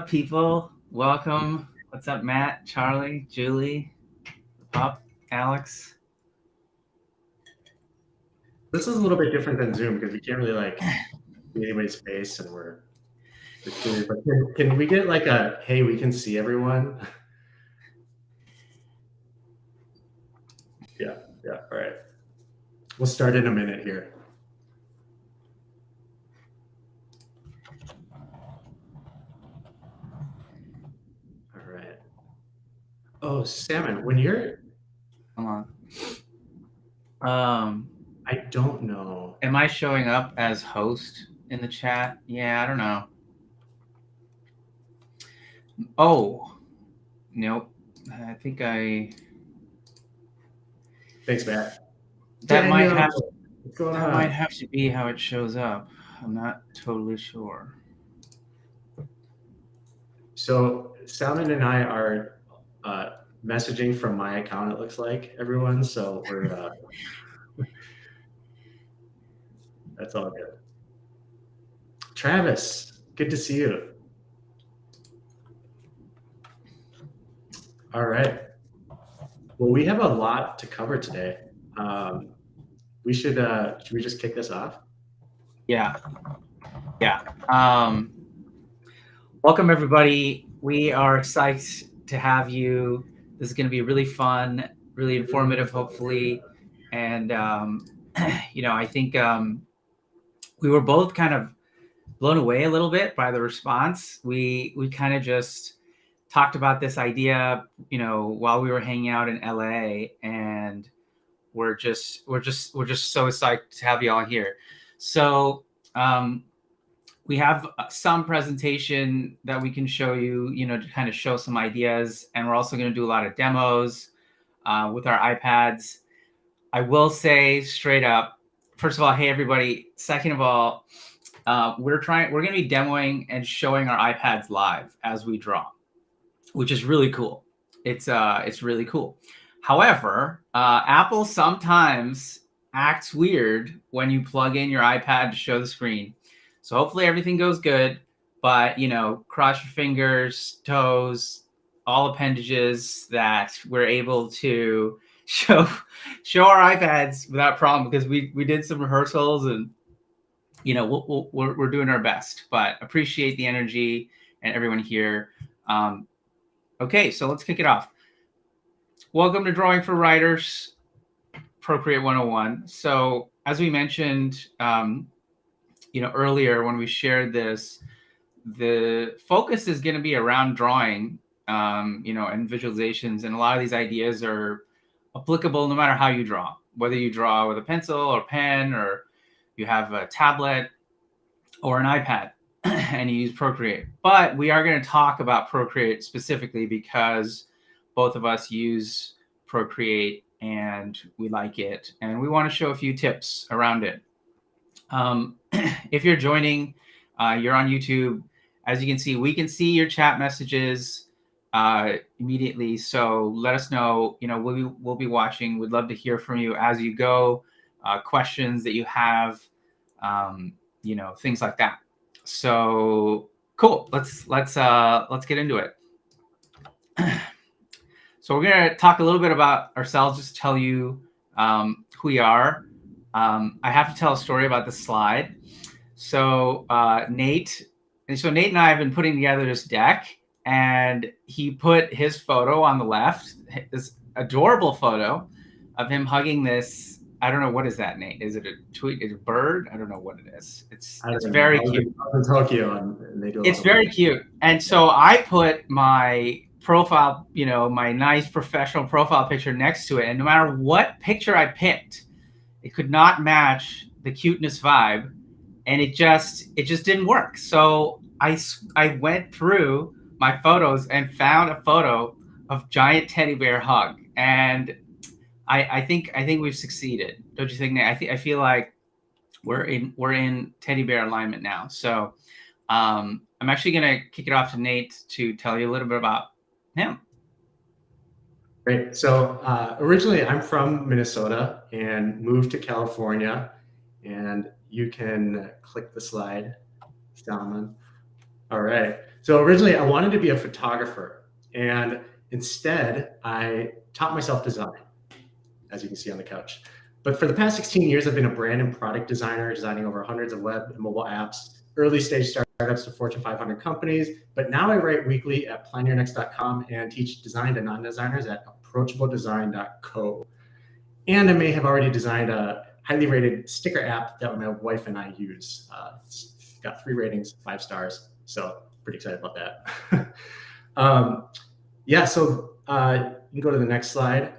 up, people? Welcome. What's up, Matt, Charlie, Julie, Pup, Alex? This is a little bit different than Zoom because we can't really see anybody's face and we're recorded. But can we get hey, we can see everyone? Yeah. All right. We'll start in a minute here. All right. Oh, Salmon, when you're Come on. I don't know. Am I showing up as host in the chat? Yeah, I don't know. Oh, nope. I think Thanks, Matt. that might have what's going that on? might have to be how it shows up. I'm not totally sure. So Salmon and I are messaging from my account, it looks like, everyone. So we're that's all good. Travis, good to see you. All right. Well, we have a lot to cover today. Should we just kick this off? Yeah. Welcome, everybody. We are excited to have you. This is going to be really fun, really informative, hopefully. And, I think we were both kind of blown away a little bit by the response. We kind of just talked about this idea, while we were hanging out in LA, and we're just so excited to have you all here. So we have some presentation that we can show you, to kind of show some ideas, and we're also going to do a lot of demos with our iPads. I will say straight up, first of all, hey everybody. Second of all, we're going to be demoing and showing our iPads live as we draw, which is really cool. It's really cool. However, Apple sometimes acts weird when you plug in your iPad to show the screen. So hopefully everything goes good, but cross your fingers, toes, all appendages that we're able to show our iPads without problem, because we did some rehearsals, and we're doing our best. But appreciate the energy and everyone here. Okay, so let's kick it off. Welcome to Drawing for Writers, Procreate 101. So as we mentioned, earlier when we shared this, the focus is going to be around drawing, and visualizations. And a lot of these ideas are applicable no matter how you draw, whether you draw with a pencil or pen, or you have a tablet or an iPad and you use Procreate. But we are going to talk about Procreate specifically because both of us use Procreate and we like it, and we want to show a few tips around it. If you're joining, you're on YouTube. As you can see, we can see your chat messages immediately. So let us know. We'll be watching. We'd love to hear from you as you go. Questions that you have, things like that. So cool. Let's get into it. So we're gonna talk a little bit about ourselves, just tell you who we are. I have to tell a story about this slide. So Nate and I have been putting together this deck, and he put his photo on the left, this adorable photo of him hugging this. I don't know, what is that, Nate? Is it a tweet? Is it a bird? I don't know what it is. It's very cute. In Tokyo, and they do. It's very cute. And so I put my profile, my nice professional profile picture next to it, and no matter what picture I picked, it could not match the cuteness vibe, and it just didn't work. So I went through my photos and found a photo of giant teddy bear hug, and I think we've succeeded. Don't you think, Nate? I feel like we're in teddy bear alignment now. So I'm actually gonna kick it off to Nate to tell you a little bit about him. Great. So originally I'm from Minnesota and moved to California, and you can click the slide, Salmon. All right. So originally I wanted to be a photographer, and instead I taught myself design, as you can see on the couch. But for the past 16 years, I've been a brand and product designer, designing over hundreds of web and mobile apps, early stage startups to Fortune 500 companies. But now I write weekly at planyournext.com and teach design to non-designers at approachabledesign.co. And I may have already designed a highly rated sticker app that my wife and I use. It's got 3 ratings, 5 stars. So pretty excited about that. Yeah, so you can go to the next slide.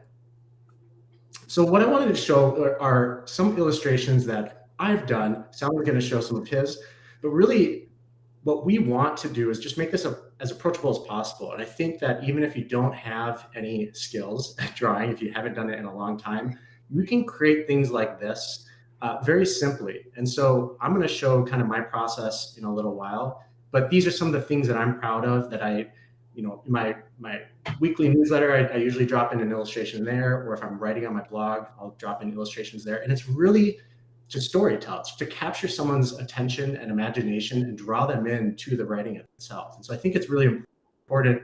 So what I wanted to show are some illustrations that I've done. Salman's going to show some of his, but really what we want to do is just make this as approachable as possible. And I think that even if you don't have any skills at drawing, if you haven't done it in a long time, you can create things like this very simply. And so I'm going to show kind of my process in a little while, but these are some of the things that I'm proud of that I, in my weekly newsletter, I usually drop in an illustration there, or if I'm writing on my blog, I'll drop in illustrations there. And it's really to storytell, to capture someone's attention and imagination and draw them into the writing itself. And so I think it's really important,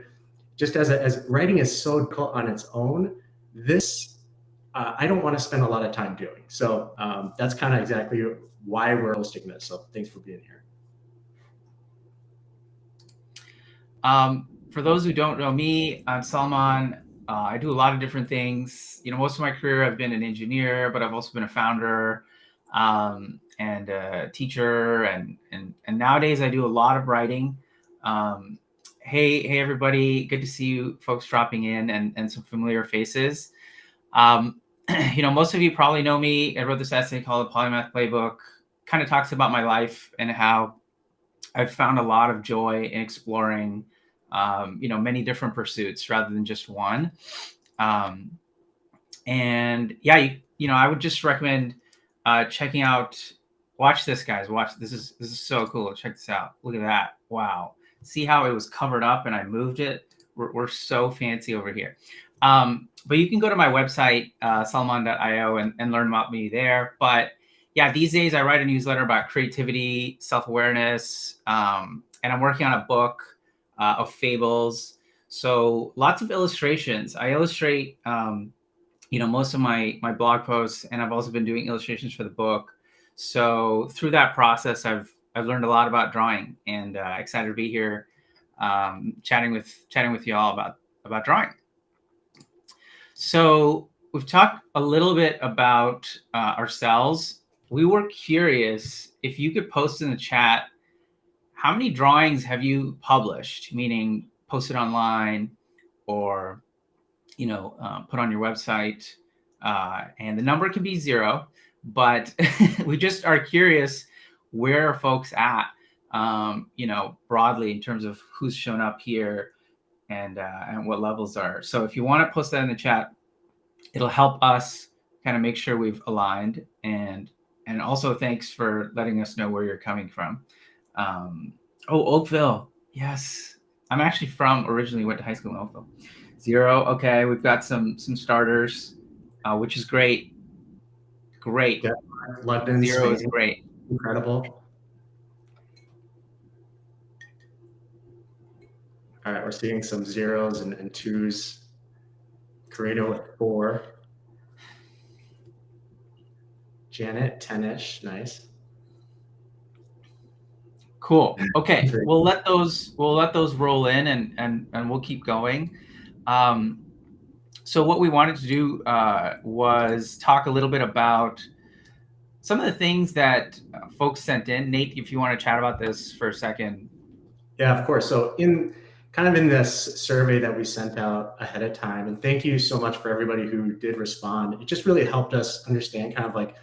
just as writing is so difficult on its own, this I don't want to spend a lot of time doing. So that's kind of exactly why we're hosting this. So thanks for being here. For those who don't know me, I'm Salman. I do a lot of different things. Most of my career I've been an engineer, but I've also been a founder and a teacher, and nowadays I do a lot of writing. Hey everybody, good to see you folks dropping in and some familiar faces. Most of you probably know me. I wrote this essay called The Polymath Playbook. Kind of talks about my life and how I've found a lot of joy in exploring many different pursuits rather than just one. And yeah, I would just recommend checking out, watch this, guys. This is so cool. Check this out. Look at that. Wow. See how it was covered up and I moved it? We're so fancy over here. But you can go to my website, salman.io, and learn about me there. But yeah, these days I write a newsletter about creativity, self-awareness, and I'm working on a book of fables. So lots of illustrations. I illustrate, most of my blog posts, and I've also been doing illustrations for the book. So through that process, I've learned a lot about drawing, and excited to be here, chatting with you all about drawing. So we've talked a little bit about ourselves. We were curious if you could post in the chat, how many drawings have you published, meaning posted online or, put on your website? And the number can be 0, but we just are curious, where are folks at, broadly in terms of who's shown up here and what levels are. So if you want to post that in the chat, it'll help us kind of make sure we've aligned. And also thanks for letting us know where you're coming from. Oakville. Yes. I'm actually originally went to high school in Oakville. 0. Okay. We've got some starters, which is great. Great. Yeah, London, 0 Spain. is great. Incredible. All right. We're seeing some 0s and 2s. Corrado at 4. Janet, 10-ish. Nice. Cool. Okay. We'll let those roll in and we'll keep going. So what we wanted to do was talk a little bit about some of the things that folks sent in. Nate, if you want to chat about this for a second. Yeah, of course. So in this survey that we sent out ahead of time, and thank you so much for everybody who did respond. It just really helped us understand kind of like,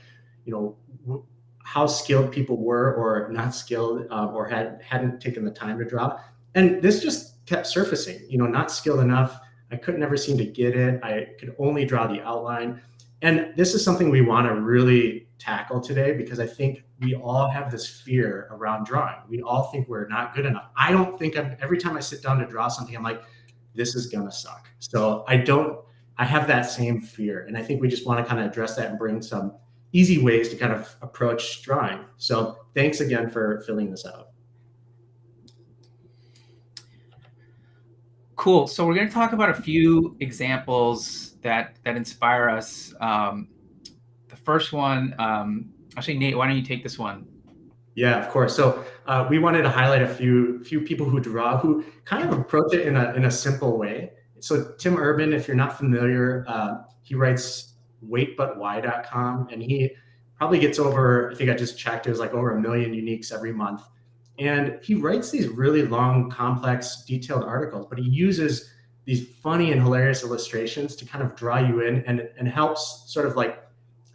how skilled people were or not skilled, or hadn't taken the time to draw. And this just kept surfacing, not skilled enough. I could never seem to get it. I could only draw the outline. And this is something we want to really tackle today, because I think we all have this fear around drawing. We all think we're not good enough. I don't think every time I sit down to draw something, I'm like, this is going to suck. So I have that same fear. And I think we just want to kind of address that and bring some easy ways to kind of approach drawing. So thanks again for filling this out. Cool. So we're going to talk about a few examples that inspire us. The first one, actually, Nate, why don't you take this one? Yeah, of course. So we wanted to highlight a few people who draw who kind of approach it in a simple way. So Tim Urban, if you're not familiar, he writes waitbutwhy.com, and he probably gets over, I think I just checked, it was like over 1 million uniques every month. And he writes these really long, complex, detailed articles, but he uses these funny and hilarious illustrations to kind of draw you in and helps sort of like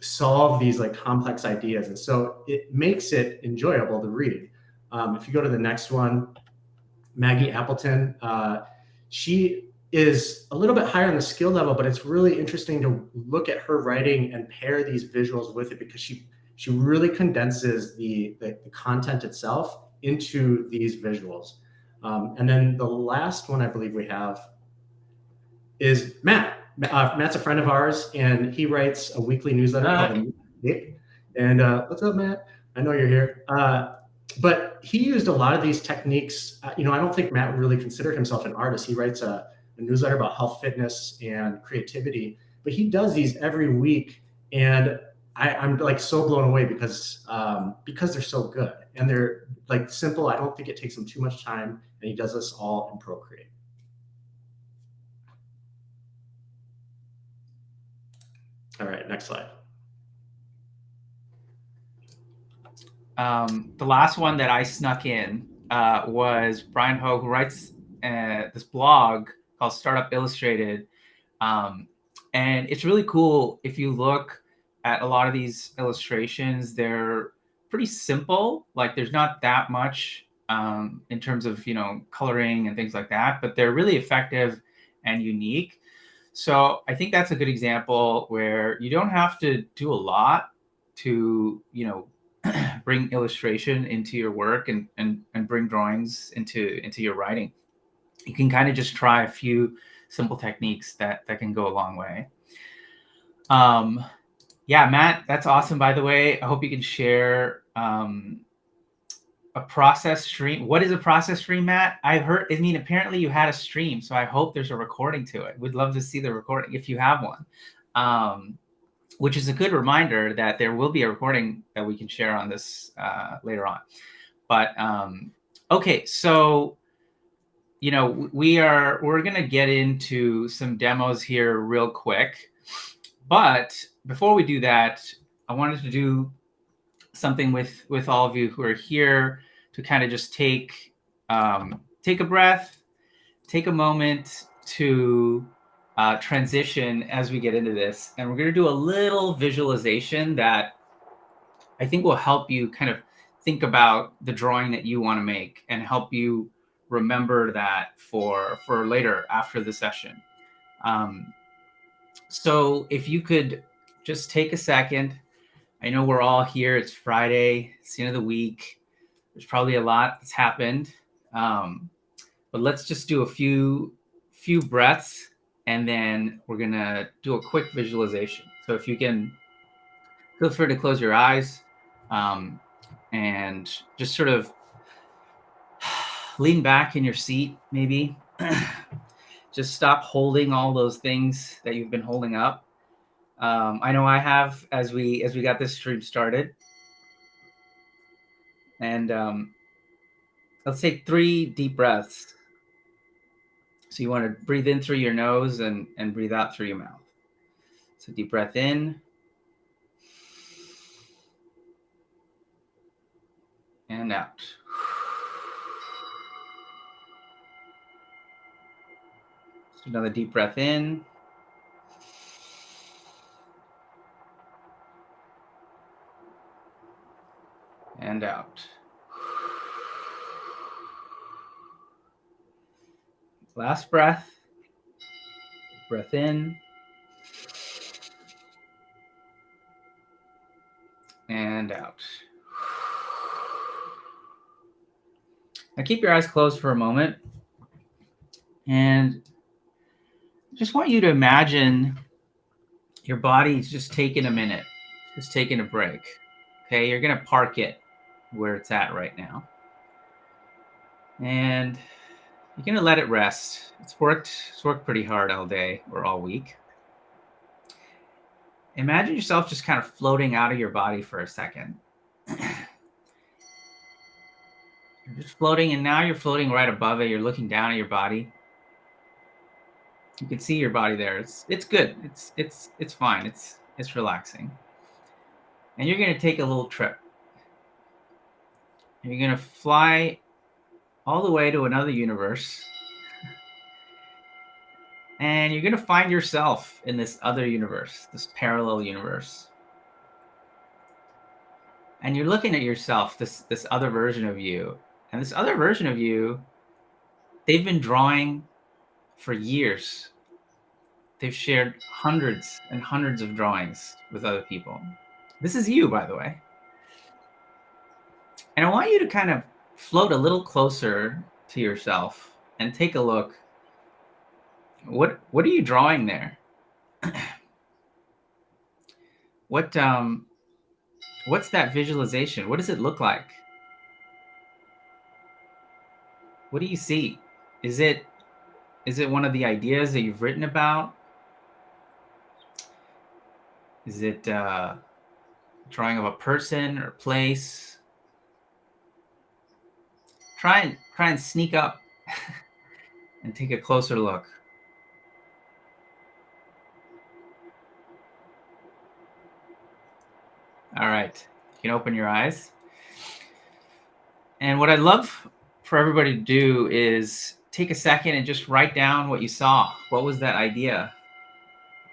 solve these like complex ideas. And so it makes it enjoyable to read. If you go to the next one, Maggie Appleton, she is a little bit higher on the skill level, but it's really interesting to look at her writing and pair these visuals with it, because she really condenses the content itself into these visuals. And then the last one I believe we have is Matt. Matt's a friend of ours, and he writes a weekly newsletter called The. And what's up, Matt? I know you're here. But he used a lot of these techniques. I don't think Matt really considered himself an artist. He writes a newsletter about health, fitness, and creativity, but he does these every week. And I'm like so blown away because they're so good and they're like simple. I don't think it takes him too much time, and he does this all in Procreate. All right, next slide. The last one that I snuck in was Brian Ho, who writes this blog called Startup Illustrated. And it's really cool. If you look at a lot of these illustrations, they're pretty simple. Like there's not that much in terms of, coloring and things like that, but they're really effective and unique. So I think that's a good example where you don't have to do a lot to, bring illustration into your work and bring drawings into your writing. You can kind of just try a few simple techniques that can go a long way. Yeah, Matt, that's awesome. By the way, I hope you can share a process stream. What is a process stream, Matt? Apparently you had a stream, so I hope there's a recording to it. We'd love to see the recording if you have one. Which is a good reminder that there will be a recording that we can share on this later on. But okay, so we're gonna get into some demos here real quick. But before we do that, I wanted to do something with all of you who are here to kind of just take a breath, take a moment to transition as we get into this. And we're going to do a little visualization that I think will help you kind of think about the drawing that you want to make and help you remember that for later after the session. So if you could just take a second. I know we're all here. It's Friday. It's the end of the week. There's probably a lot that's happened. But let's just do a few breaths, and then we're going to do a quick visualization. So if you can, feel free to close your eyes and just sort of lean back in your seat, maybe. Just stop holding all those things that you've been holding up. I know I have as we got this stream started. And let's take 3 deep breaths. So you want to breathe in through your nose and breathe out through your mouth. So deep breath in. And out. So another deep breath in. And out. Last breath. Breath in. And out. Now keep your eyes closed for a moment. And just want you to imagine your body's just taking a minute, just taking a break. Okay, you're going to park it where it's at right now. And You're going to let it rest. It's worked pretty hard all day or all week. Imagine yourself just kind of floating out of your body for a second. You're just floating, and now you're floating right above it. You're looking down at your body. You can see your body there. It's good. It's fine. It's relaxing. And you're going to take a little trip. And you're going to fly all the way to another universe. And you're going to find yourself in this other universe, this parallel universe. And you're looking at yourself, this other version of you. And this other version of you, they've been drawing for years. They've shared hundreds and hundreds of drawings with other people. This is you, by the way. And I want you to kind of float a little closer to yourself and take a look. What are you drawing there? What's that visualization? What does it look like? What do you see? Is it one of the ideas that you've written about? Is it drawing of a person or place? Try and sneak up and take a closer look. All right, you can open your eyes. And what I'd love for everybody to do is take a second and just write down what you saw. What was that idea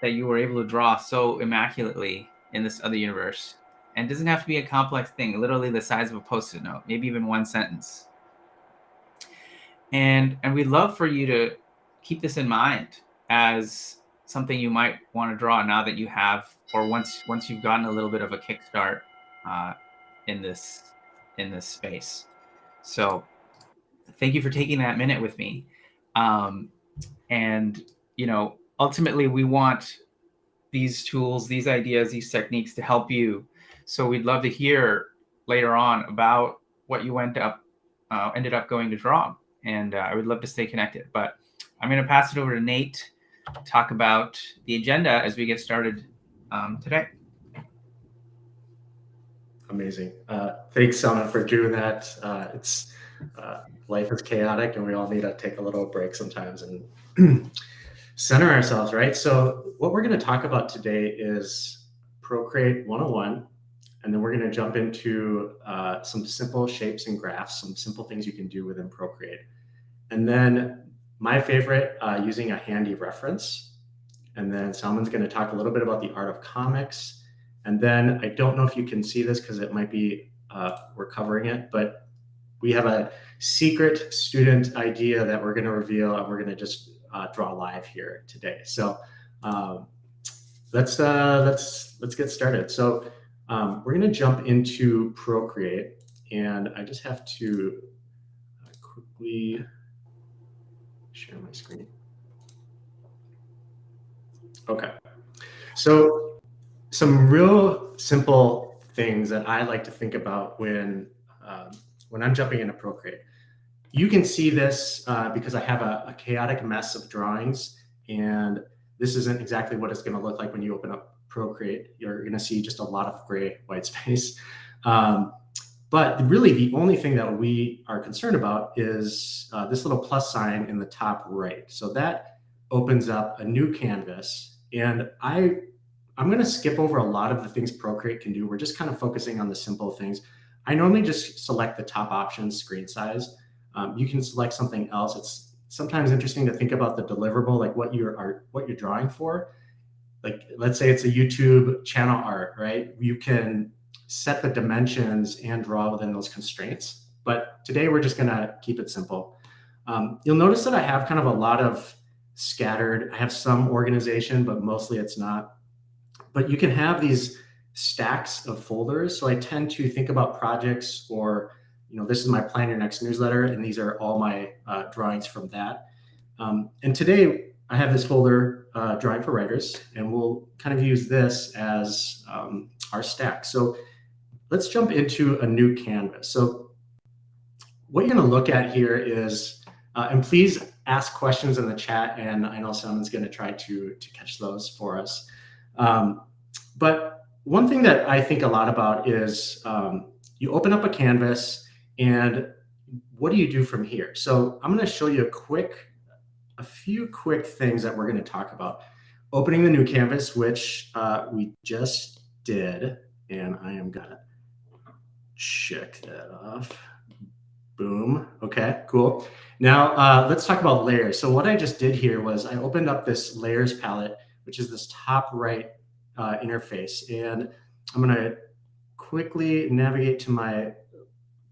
that you were able to draw so immaculately in this other universe? And it doesn't have to be a complex thing, literally the size of a Post-it note, maybe even one sentence. And we'd love for you to keep this in mind as something you might want to draw now that you have, or once you've gotten a little bit of a kickstart in this space. So thank you for taking that minute with me. And ultimately we want these tools, these ideas, these techniques to help you. So we'd love to hear later on about what you ended up going to draw. And I would love to stay connected. But I'm going to pass it over to Nate to talk about the agenda as we get started today. Amazing. Thanks, Salman, for doing that. It's life is chaotic, and we all need to take a little break sometimes and center ourselves, right? So what we're going to talk about today is Procreate 101. And then we're going to jump into some simple shapes and graphs, some simple things you can do within Procreate. And then my favorite, using a handy reference. And then Salman's going to talk a little bit about the art of comics. And then I don't know if you can see this because it might be, we're covering it, but we have a secret student idea that we're going to reveal, and we're going to just draw live here today. So let's get started. So we're going to jump into Procreate, and I just have to quickly share my screen. Okay. So some real simple things that I like to think about when I'm jumping into Procreate. You can see this because I have a chaotic mess of drawings, and this isn't exactly what it's going to look like when you open up Procreate. You're going to see just a lot of gray white space. But really the only thing that we are concerned about is this little plus sign in the top right. So that opens up a new canvas, and I'm going to skip over a lot of the things Procreate can do. We're just kind of focusing on the simple things. I normally just select the top option, screen size. You can select something else. It's sometimes interesting to think about the deliverable, like what you're drawing for. Like, let's say it's a YouTube channel art, right? You can set the dimensions and draw within those constraints. But today we're just gonna keep it simple. You'll notice that I have kind of a lot of scattered, I have some organization, but mostly it's not. But you can have these stacks of folders. So I tend to think about projects, or this is my Plan Your Next newsletter, and these are all my drawings from that. And today I have this folder, Drawing for Writers, and we'll kind of use this as our stack. So let's jump into a new canvas. So what you're going to look at here is And please ask questions in the chat, and I know someone's going to try to catch those for us. But one thing that I think a lot about is you open up a canvas, and what do you do from here? So I'm going to show you a few quick things that we're going to talk about. Opening the new canvas, which we just did, and I am going to check that off. Boom. Okay, cool. Now let's talk about layers. So what I just did here was I opened up this layers palette, which is this top right interface. And I'm going to quickly navigate to my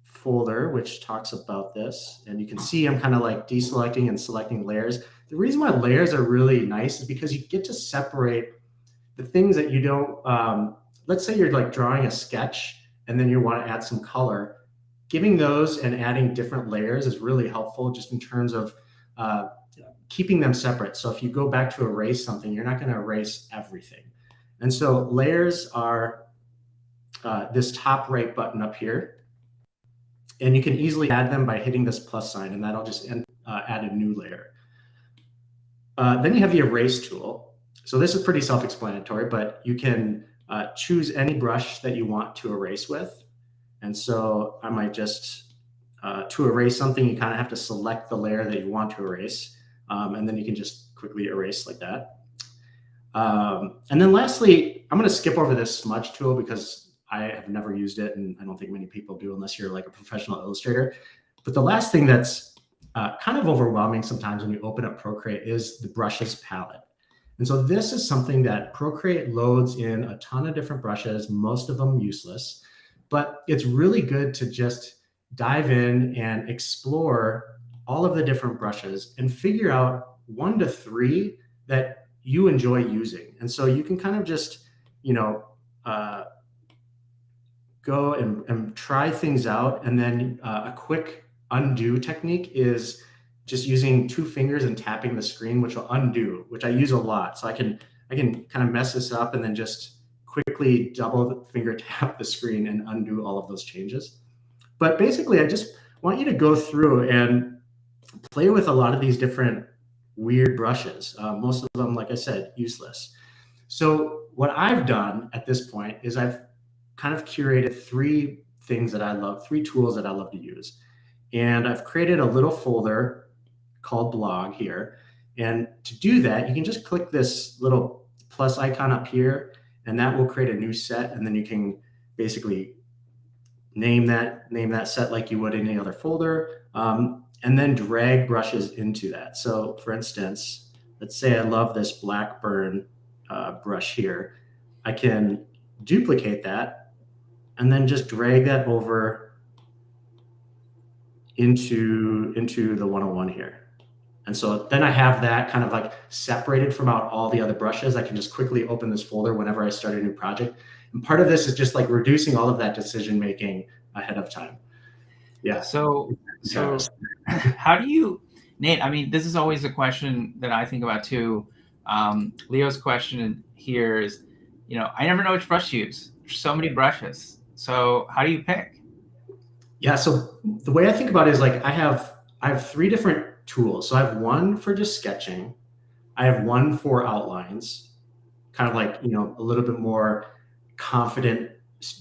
folder, which talks about this. And you can see I'm kind of like deselecting and selecting layers. The reason why layers are really nice is because you get to separate the things that you don't, let's say you're like drawing a sketch and then you want to add some color. Giving those and adding different layers is really helpful just in terms of keeping them separate. So if you go back to erase something, you're not going to erase everything. And so layers are this top right button up here. And you can easily add them by hitting this plus sign, and that'll just add a new layer. Then you have the erase tool. So this is pretty self-explanatory, but you can choose any brush that you want to erase with. And so I might just, to erase something, you kind of have to select the layer that you want to erase. And then you can just quickly erase like that. And then lastly, I'm going to skip over this smudge tool because I have never used it, and I don't think many people do unless you're like a professional illustrator. But the last thing that's kind of overwhelming sometimes when you open up Procreate is the brushes palette. And so this is something that Procreate loads in a ton of different brushes, most of them useless. But it's really good to just dive in and explore all of the different brushes and figure out 1 to 3 that you enjoy using. And so you can kind of just, go and try things out. And then a quick undo technique is just using 2 fingers and tapping the screen, which will undo, which I use a lot. So I can kind of mess this up and then just quickly double finger tap the screen and undo all of those changes. But basically, I just want you to go through and play with a lot of these different weird brushes. Most of them, like I said, useless. So what I've done at this point is I've kind of curated 3 things that I love, 3 tools that I love to use. And I've created a little folder called blog here. And to do that, you can just click this little plus icon up here, and that will create a new set. And then you can basically name that set like you would any other folder, and then drag brushes into that. So for instance, let's say I love this Blackburn brush here. I can duplicate that and then just drag that over into the 101 here. And so then I have that kind of like separated from out all the other brushes. I can just quickly open this folder whenever I start a new project. And part of this is just like reducing all of that decision making ahead of time. Yeah. So how do you, Nate, I mean, this is always a question that I think about too. Leo's question here is, I never know which brush to use. There's so many brushes. So how do you pick? Yeah. So the way I think about it is like I have 3 different tools. So I have one for just sketching. I have one for outlines, kind of like, a little bit more confident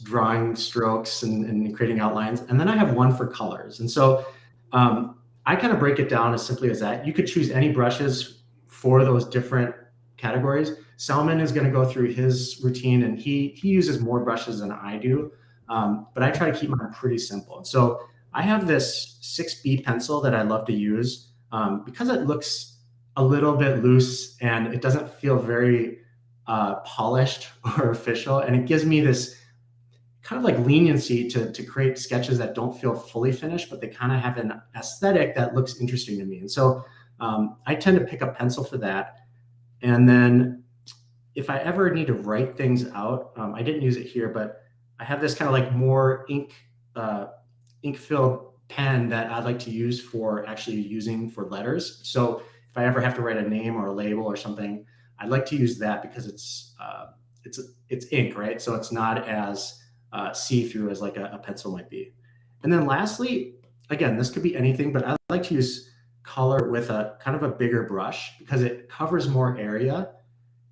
drawing strokes and creating outlines. And then I have one for colors. And so I kind of break it down as simply as that. You could choose any brushes for those different categories. Salman is going to go through his routine, and he uses more brushes than I do. But I try to keep mine pretty simple. So I have this 6B pencil that I love to use because it looks a little bit loose and it doesn't feel very polished or official. And it gives me this kind of like leniency to create sketches that don't feel fully finished, but they kind of have an aesthetic that looks interesting to me. And so I tend to pick a pencil for that. And then if I ever need to write things out, I didn't use it here, but I have this kind of like more ink-filled pen that I'd like to use for actually using for letters. So if I ever have to write a name or a label or something, I'd like to use that because it's ink, right? So it's not as see-through as like a pencil might be. And then lastly, again, this could be anything, but I like to use color with a kind of a bigger brush because it covers more area.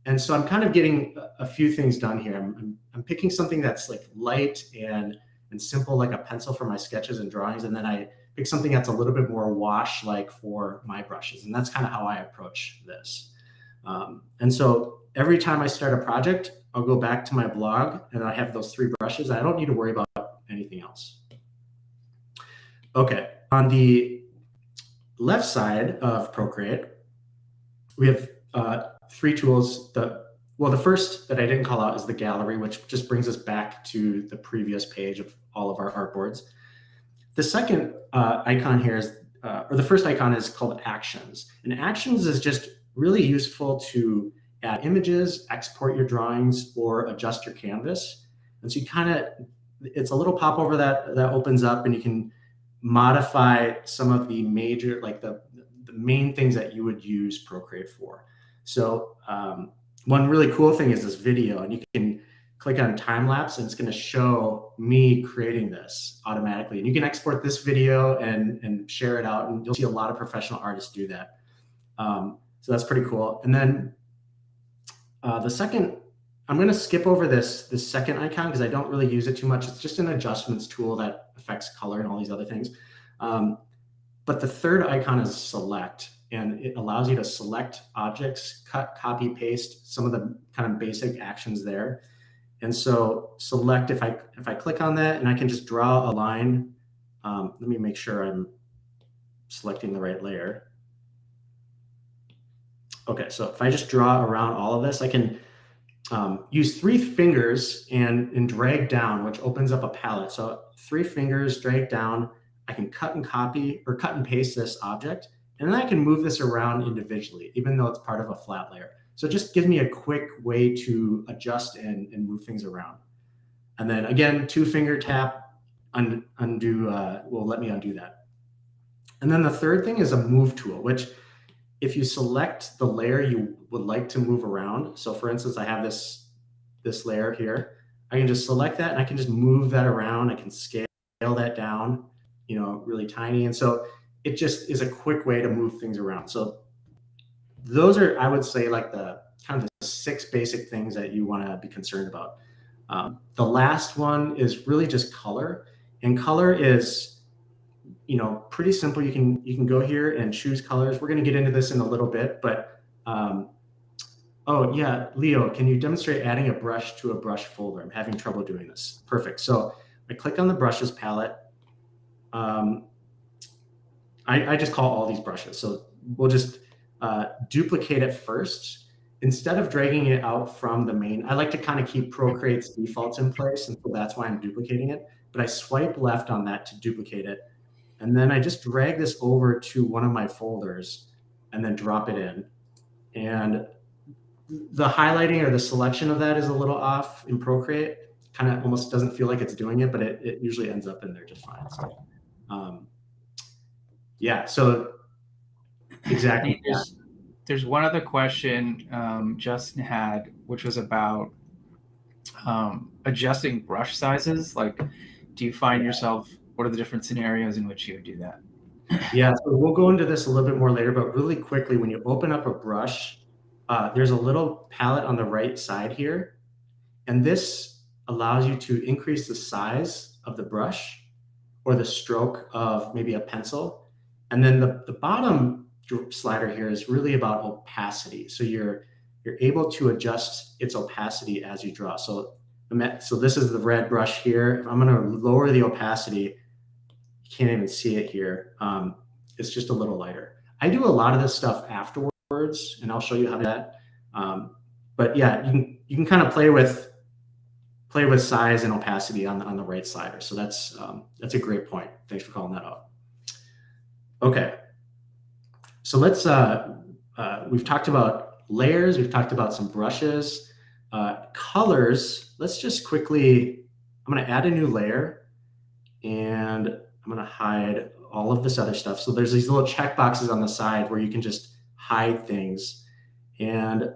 And so I'm kind of getting a few things done here. I'm picking something that's like light and simple, like a pencil for my sketches and drawings. And then I pick something that's a little bit more wash like for my brushes. And that's kind of how I approach this. And so every time I start a project, I'll go back to my blog and I have those 3 brushes. I don't need to worry about anything else. Okay, on the left side of Procreate, we have 3 tools. The first that I didn't call out is the gallery, which just brings us back to the previous page of all of our artboards. The second icon here is, or the first icon is called Actions. And Actions is just really useful to add images, export your drawings, or adjust your canvas. And so you kind of, it's a little popover that opens up, and you can modify some of the major, like the main things that you would use Procreate for. So one really cool thing is this video, and you can click on time lapse and it's going to show me creating this automatically. And you can export this video and share it out, and you'll see a lot of professional artists do that. So that's pretty cool. And then the second, I'm going to skip over this second icon because I don't really use it too much. It's just an adjustments tool that affects color and all these other things. But the third icon is select, and it allows you to select objects, cut, copy, paste, some of the kind of basic actions there. And so select, if I click on that, and I can just draw a line. Let me make sure I'm selecting the right layer. Okay, so if I just draw around all of this, I can use 3 fingers and drag down, which opens up a palette. So 3 fingers, drag down. I can cut and copy or cut and paste this object, and then I can move this around individually, even though it's part of a flat layer. So it just gives me a quick way to adjust and move things around. And then again, 2-finger tap, undo, will let me undo that. And then the third thing is a move tool, which if you select the layer you would like to move around, so for instance, I have this layer here, I can just select that and I can just move that around. I can scale that down, really tiny. And so it just is a quick way to move things around. So those are, I would say, like the kind of the 6 basic things that you want to be concerned about. The last one is really just color, and color is, pretty simple. You can go here and choose colors. We're going to get into this in a little bit, but oh yeah, Leo, can you demonstrate adding a brush to a brush folder? I'm having trouble doing this. Perfect. So I click on the brushes palette. I just call all these brushes. So we'll just duplicate it first. Instead of dragging it out from the main, I like to kind of keep Procreate's defaults in place, and so that's why I'm duplicating it. But I swipe left on that to duplicate it. And then I just drag this over to one of my folders and then drop it in. And the highlighting or the selection of that is a little off in Procreate. Kind of almost doesn't feel like it's doing it, but it usually ends up in there just fine. So, yeah, so exactly. There's one other question Justin had, which was about adjusting brush sizes. Like, do you find yourself, what are the different scenarios in which you would do that? Yeah, so we'll go into this a little bit more later, but really quickly, when you open up a brush, there's a little palette on the right side here. And this allows you to increase the size of the brush or the stroke of maybe a pencil. And then the bottom slider here is really about opacity. So you're able to adjust its opacity as you draw. So this is the red brush here. If I'm going to lower the opacity, you can't even see it here. It's just a little lighter. I do a lot of this stuff afterwards, and I'll show you how to do that. But yeah, you can kind of play with size and opacity on the right slider. So that's a great point. Thanks for calling that out. Okay. So let's, we've talked about layers, we've talked about some brushes, colors. Let's just quickly, I'm going to add a new layer, and I'm going to hide all of this other stuff. So there's these little check boxes on the side where you can just hide things. And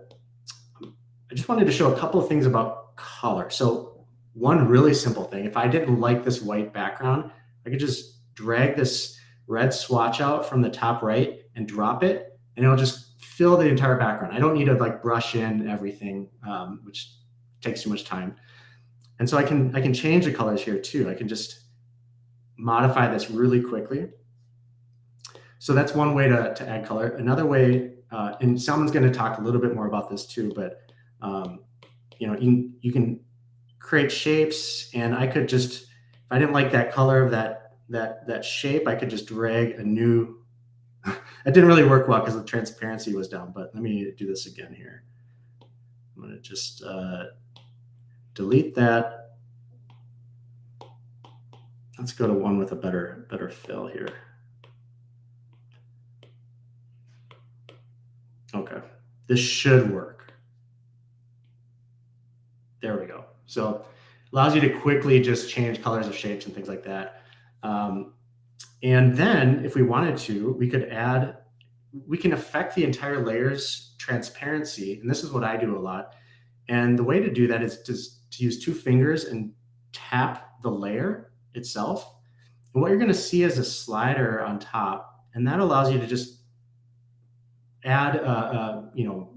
I just wanted to show a couple of things about color. So one really simple thing, if I didn't like this white background, I could just drag this red swatch out from the top right, and drop it, and it'll just fill the entire background. I don't need to like brush in everything, which takes too much time. And so I can change the colors here too. I can just modify this really quickly. So that's one way to add color. Another way, and Salman's going to talk a little bit more about this too, but you can create shapes, and I could just, if I didn't like that color of that shape, I could just drag a new. It didn't really work well because the transparency was down, but let me do this again here. I'm going to just delete that. Let's go to one with a better fill here. Okay, this should work. There we go. So allows you to quickly just change colors of shapes and things like that. And then if we wanted to, we can affect the entire layer's transparency. And this is what I do a lot. And the way to do that is just to use 2 fingers and tap the layer itself. And what you're going to see is a slider on top, and that allows you to just add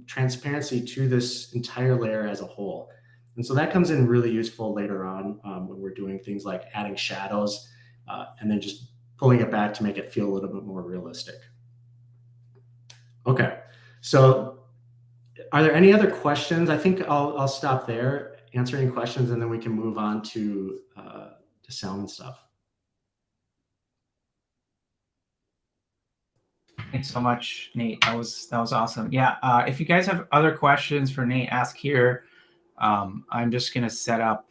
transparency to this entire layer as a whole. And so that comes in really useful later on when we're doing things like adding shadows and then just pulling it back to make it feel a little bit more realistic. Okay, so are there any other questions? I think I'll stop there, answer any questions, and then we can move on to sound and stuff. Thanks so much, Nate. That was awesome. Yeah, if you guys have other questions for Nate, ask here. I'm just gonna set up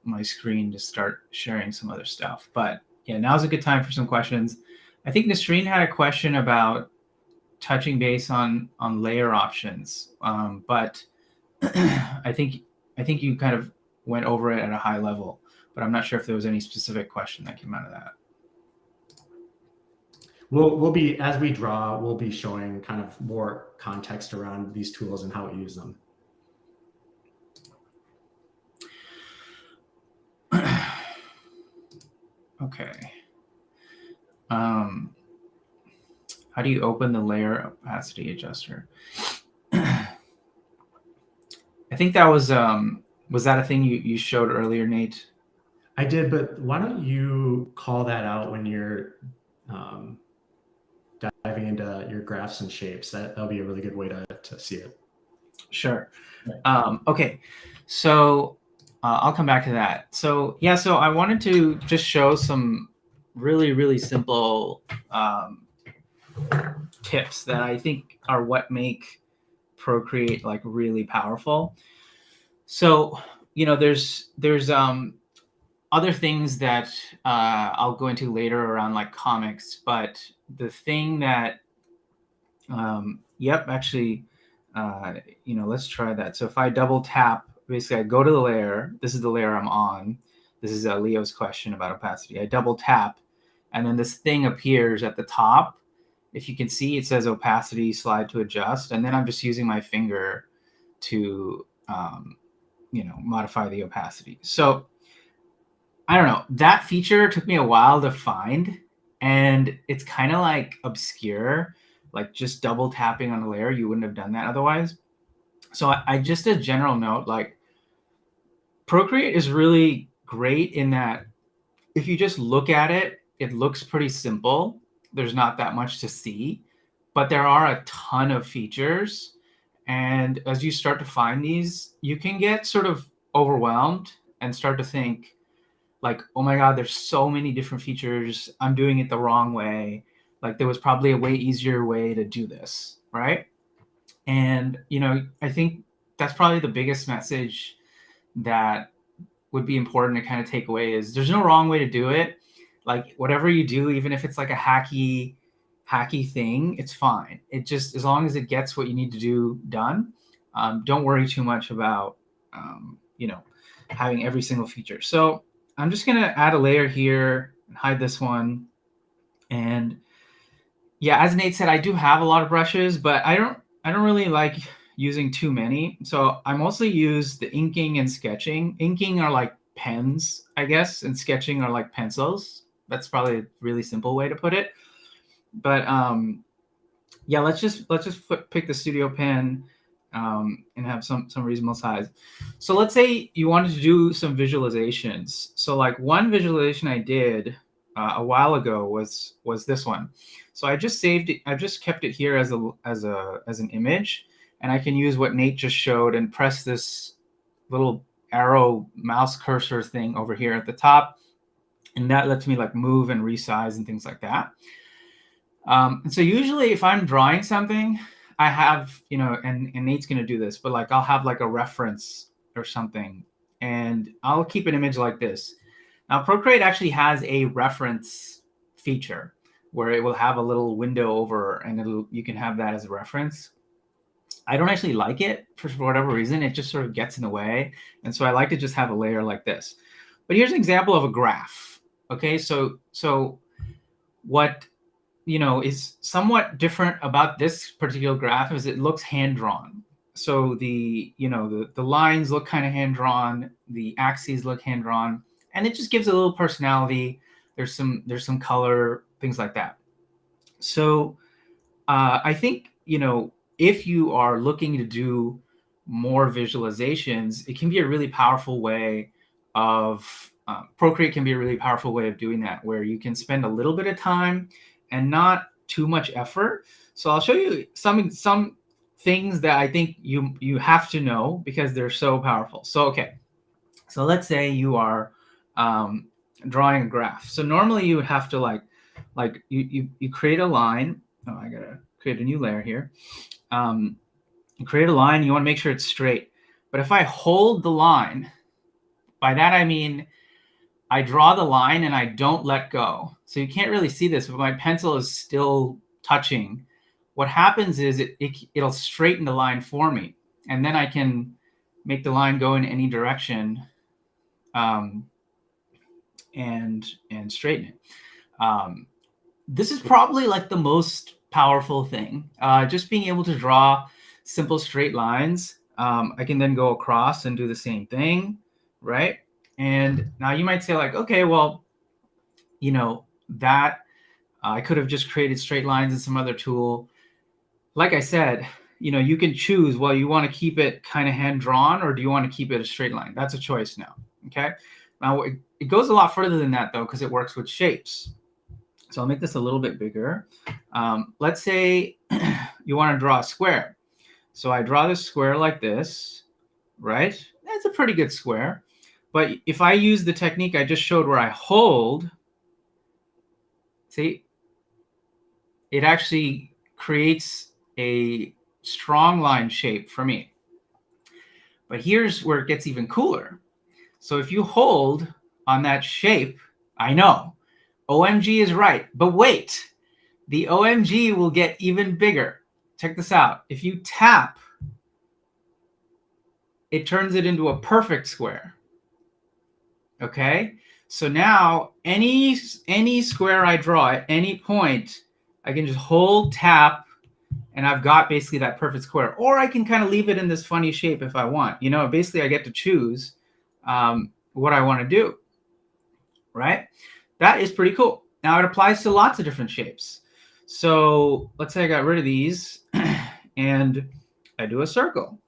my screen to start sharing some other stuff. But yeah, now's a good time for some questions. I think Nasreen had a question about touching base on layer options, but I think you kind of went over it at a high level. But I'm not sure if there was any specific question that came out of that. We'll be, as we draw, we'll be showing kind of more context around these tools and how we use them. Okay. How do you open the layer opacity adjuster? I think that was that a thing you showed earlier, Nate? I did, but why don't you call that out when you're diving into your graphs and shapes? That'll be a really good way to see it. Sure. Okay, so I'll come back to that. So yeah, so I wanted to just show some really simple tips that I think are what make Procreate like really powerful. So there's other things that I'll go into later around like comics, but the thing that let's try that. So if I double tap, basically I go to the layer. This is the layer I'm on. This is Leo's question about opacity. I double tap, and then this thing appears at the top. If you can see, it says opacity, slide to adjust, and then I'm just using my finger to modify the opacity. So I don't know, that feature took me a while to find, and it's kind of like obscure, like just double tapping on a layer. You wouldn't have done that otherwise. So I just a general note, like Procreate is really great in that if you just look at it, it looks pretty simple. There's not that much to see, but there are a ton of features. And as you start to find these, you can get sort of overwhelmed and start to think like, oh my God, there's so many different features. I'm doing it the wrong way. Like there was probably a way easier way to do this, right? And, I think that's probably the biggest message that would be important to kind of take away is there's no wrong way to do it. Like whatever you do, even if it's like a hacky thing, it's fine. It just, as long as it gets what you need to do done, don't worry too much about, having every single feature. So I'm just going to add a layer here and hide this one. And yeah, as Nate said, I do have a lot of brushes, but I don't really like using too many. So I mostly use the inking and sketching. Inking are like pens, I guess, and sketching are like pencils. That's probably a really simple way to put it. But yeah, let's just pick the studio pen and have some reasonable size. So let's say you wanted to do some visualizations. So like one visualization I did a while ago was this one. So I just saved it. I just kept it here as an image, and I can use what Nate just showed and press this little arrow mouse cursor thing over here at the top, and that lets me like move and resize and things like that. And so usually if I'm drawing something, I have, and Nate's going to do this, but like I'll have like a reference or something, and I'll keep an image like this. Now, Procreate actually has a reference feature where it will have a little window over, and you can have that as a reference. I don't actually like it for whatever reason. It just sort of gets in the way. And so I like to just have a layer like this. But here's an example of a graph. Okay, so what is somewhat different about this particular graph is it looks hand-drawn. So the lines look kind of hand-drawn, the axes look hand-drawn, and it just gives a little personality. There's some color, things like that. So I think, if you are looking to do more visualizations, it can be a really powerful way of Procreate can be a really powerful way of doing that, where you can spend a little bit of time and not too much effort. So I'll show you some things that I think you have to know because they're so powerful. So okay, so let's say you are drawing a graph. So normally you would have to like you create a line. Oh, I gotta create a new layer here. You create a line. You want to make sure it's straight. But if I hold the line, by that I mean I draw the line and I don't let go. So you can't really see this, but my pencil is still touching. What happens is it'll straighten the line for me. And then I can make the line go in any direction and straighten it. This is probably like the most powerful thing. Just being able to draw simple straight lines. I can then go across and do the same thing, right? And now you might say like, okay, well, that I could have just created straight lines in some other tool. Like I said, you can choose, well, you want to keep it kind of hand drawn, or do you want to keep it a straight line? That's a choice now. Okay. Now it goes a lot further than that though, because it works with shapes. So I'll make this a little bit bigger. Let's say you want to draw a square. So I draw this square like this, right? That's a pretty good square. But if I use the technique I just showed where I hold, see, it actually creates a strong line shape for me. But here's where it gets even cooler. So if you hold on that shape, I know, OMG is right. But wait, the OMG will get even bigger. Check this out. If you tap, it turns it into a perfect square. Okay, so now any square I draw at any point, I can just hold, tap, and I've got basically that perfect square. Or I can kind of leave it in this funny shape if I want. Basically I get to choose what I want to do, right? That is pretty cool. Now it applies to lots of different shapes. So let's say I got rid of these and I do a circle.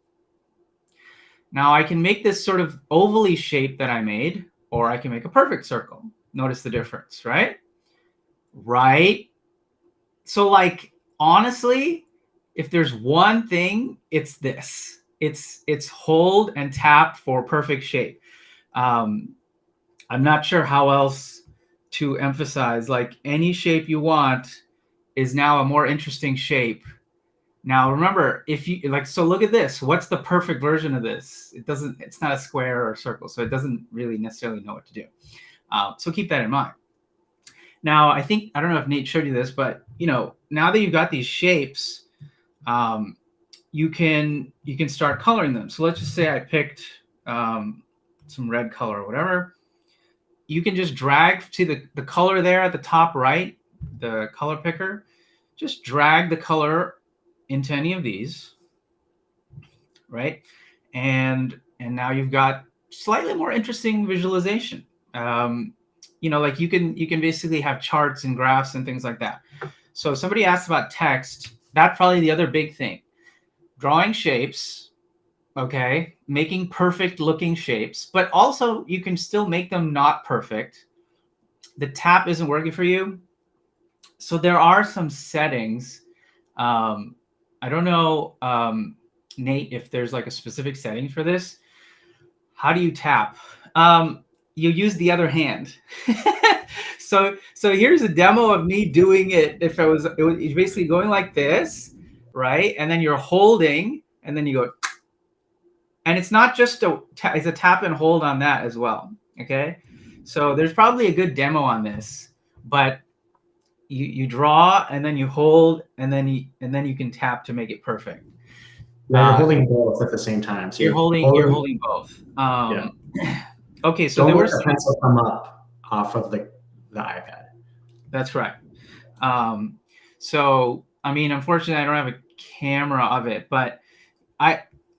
Now I can make this sort of ovally shape that I made, or I can make a perfect circle. Notice the difference, right? Right. So like, honestly, if there's one thing, it's this. It's hold and tap for perfect shape. I'm not sure how else to emphasize, like any shape you want is now a more interesting shape. Now remember, if you like, so look at this. What's the perfect version of this? It's not a square or a circle, so it doesn't really necessarily know what to do. So keep that in mind. Now, I don't know if Nate showed you this, but now that you've got these shapes, you can start coloring them. So let's just say I picked some red color or whatever. You can just drag to the color there at the top right, the color picker. Just drag the color into any of these, right? And now you've got slightly more interesting visualization. Like you can basically have charts and graphs and things like that. So somebody asked about text. That's probably the other big thing. Drawing shapes, okay, making perfect looking shapes, but also you can still make them not perfect. The tap isn't working for you. So there are some settings. I don't know, Nate, if there's like a specific setting for this. How do you tap? You use the other hand. So here's a demo of me doing it. If it was basically going like this, right? And then you're holding, and then you go, and it's not just it's a tap and hold on that as well. Okay, so there's probably a good demo on this, but you draw and then you hold and then you can tap to make it perfect. Yeah, you're holding both at the same time. So you're holding both. Yeah. Okay, so don't there let was the pencil come up off of the iPad. That's right. So I mean, unfortunately, I don't have a camera of it, but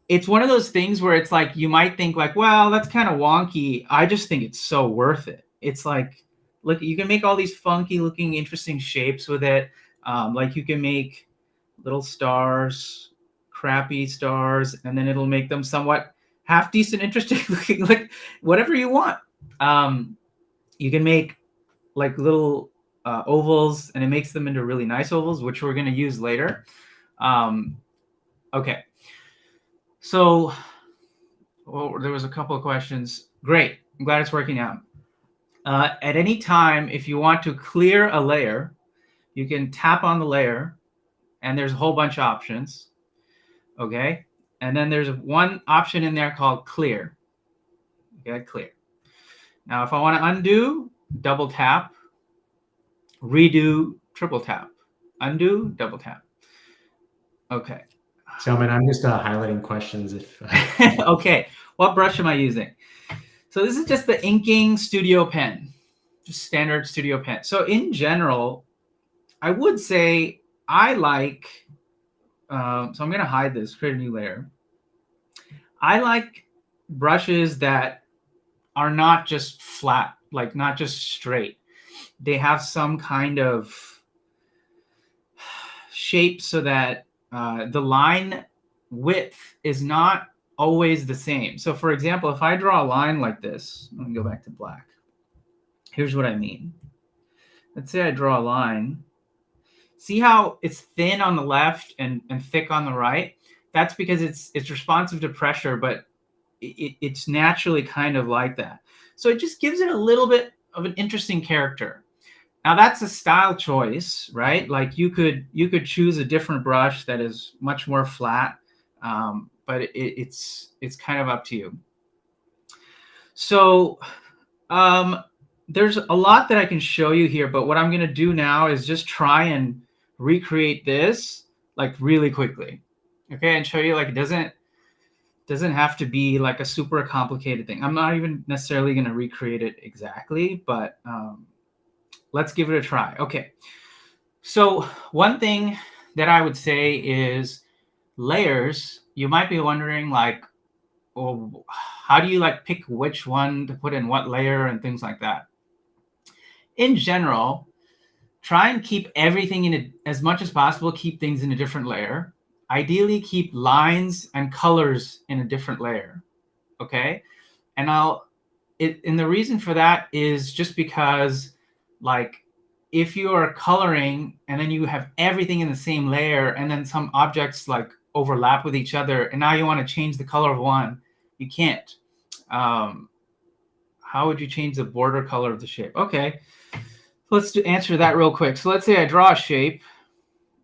it's one of those things where it's like you might think like, well, that's kind of wonky. I just think it's so worth it. It's like, look, you can make all these funky looking, interesting shapes with it. Like you can make little stars, crappy stars, and then it'll make them somewhat half decent, interesting looking, like whatever you want. You can make like little ovals, and it makes them into really nice ovals, which we're going to use later. Okay. So there was a couple of questions. Great. I'm glad it's working out. At any time, if you want to clear a layer, you can tap on the layer, and there's a whole bunch of options. Okay. And then there's one option in there called clear. Okay, clear. Now, if I want to undo, double tap, redo, triple tap, undo, double tap. Okay. Selman, I'm just highlighting questions. Okay. What brush am I using? So this is just the inking studio pen, just standard studio pen. So in general, I would say I like, so I'm going to hide this, create a new layer. I like brushes that are not just flat, like not just straight. They have some kind of shape so that the line width is not always the same. So for example, if I draw a line like this, let me go back to black. Here's what I mean. Let's say I draw a line. See how it's thin on the left and thick on the right? That's because it's responsive to pressure, but it's naturally kind of like that. So it just gives it a little bit of an interesting character. Now that's a style choice, right? Like you could choose a different brush that is much more flat, but it's kind of up to you. So there's a lot that I can show you here, but what I'm going to do now is just try and recreate this like really quickly, okay, and show you like it doesn't have to be like a super complicated thing. I'm not even necessarily going to recreate it exactly, but let's give it a try. Okay. So one thing that I would say is layers. You might be wondering like, oh, how do you like pick which one to put in what layer and things like that? In general, try and keep everything in as much as possible, keep things in a different layer. Ideally, keep lines and colors in a different layer. Okay. And the reason for that is just because like if you are coloring and then you have everything in the same layer and then some objects like overlap with each other and now you want to change the color of one, you can't. How would you change the border color of the shape? Okay, let's answer that real quick. So let's say I draw a shape.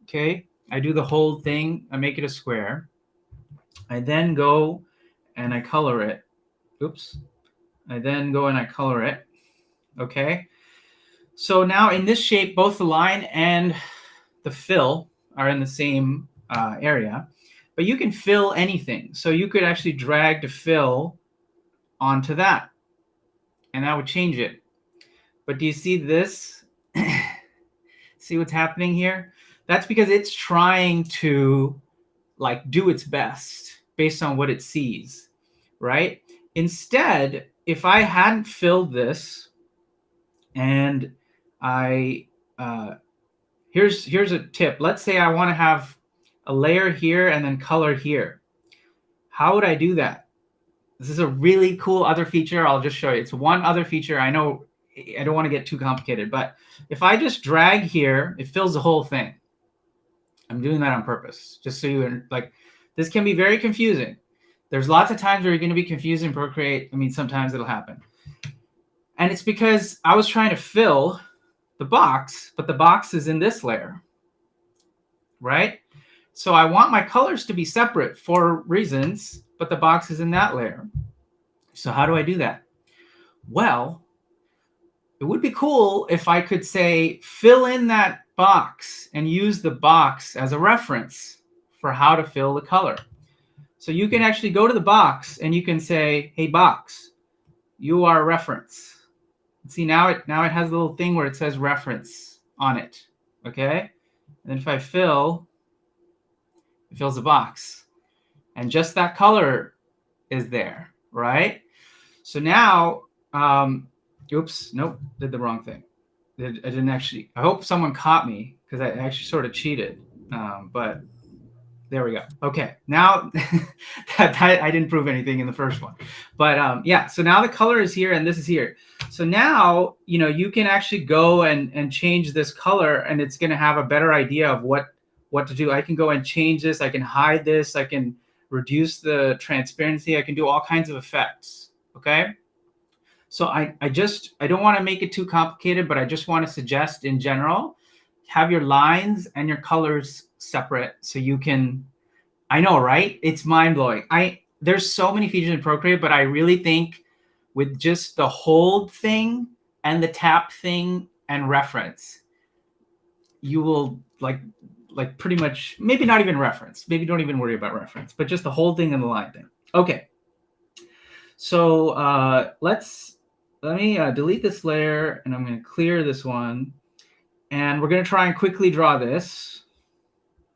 Okay, I do the whole thing. I make it a square. I then go and I color it. Oops. I then go and I color it. Okay. So now in this shape, both the line and the fill are in the same area, but you can fill anything. So you could actually drag the fill onto that, and that would change it. But do you see this? See what's happening here? That's because it's trying to like do its best based on what it sees, right? Instead, if I hadn't filled this and I here's a tip. Let's say I want to have a layer here and then color here. How would I do that? This is a really cool other feature. I'll just show you. It's one other feature. I know I don't want to get too complicated, but if I just drag here, it fills the whole thing. I'm doing that on purpose, just so you like. This can be very confusing. There's lots of times where you're going to be confused in Procreate. I mean, sometimes it'll happen. And it's because I was trying to fill the box, but the box is in this layer, right? So I want my colors to be separate for reasons, but the box is in that layer. So how do I do that? Well, it would be cool if I could say, fill in that box and use the box as a reference for how to fill the color. So you can actually go to the box and you can say, hey, box, you are a reference. See, now it has a little thing where it says reference on it. Okay. And then if I fill, it fills the box. And just that color is there, right? So now, oops, nope, did the wrong thing. I didn't actually, I hope someone caught me because I actually sort of cheated. But there we go. Okay, now that I didn't prove anything in the first one. But yeah, so now the color is here and this is here. So now, you know, you can actually go and change this color and it's going to have a better idea of what to do. I can go and change this. I can hide this. I can reduce the transparency. I can do all kinds of effects. Okay. So I don't want to make it too complicated, but I just want to suggest in general, have your lines and your colors separate so you can, I know, right? It's mind blowing. There's so many features in Procreate, but I really think with just the hold thing and the tap thing and reference, you will like pretty much, maybe not even reference, maybe don't even worry about reference, but just the whole thing and the line thing. Okay. So let me delete this layer and I'm going to clear this one. And we're going to try and quickly draw this.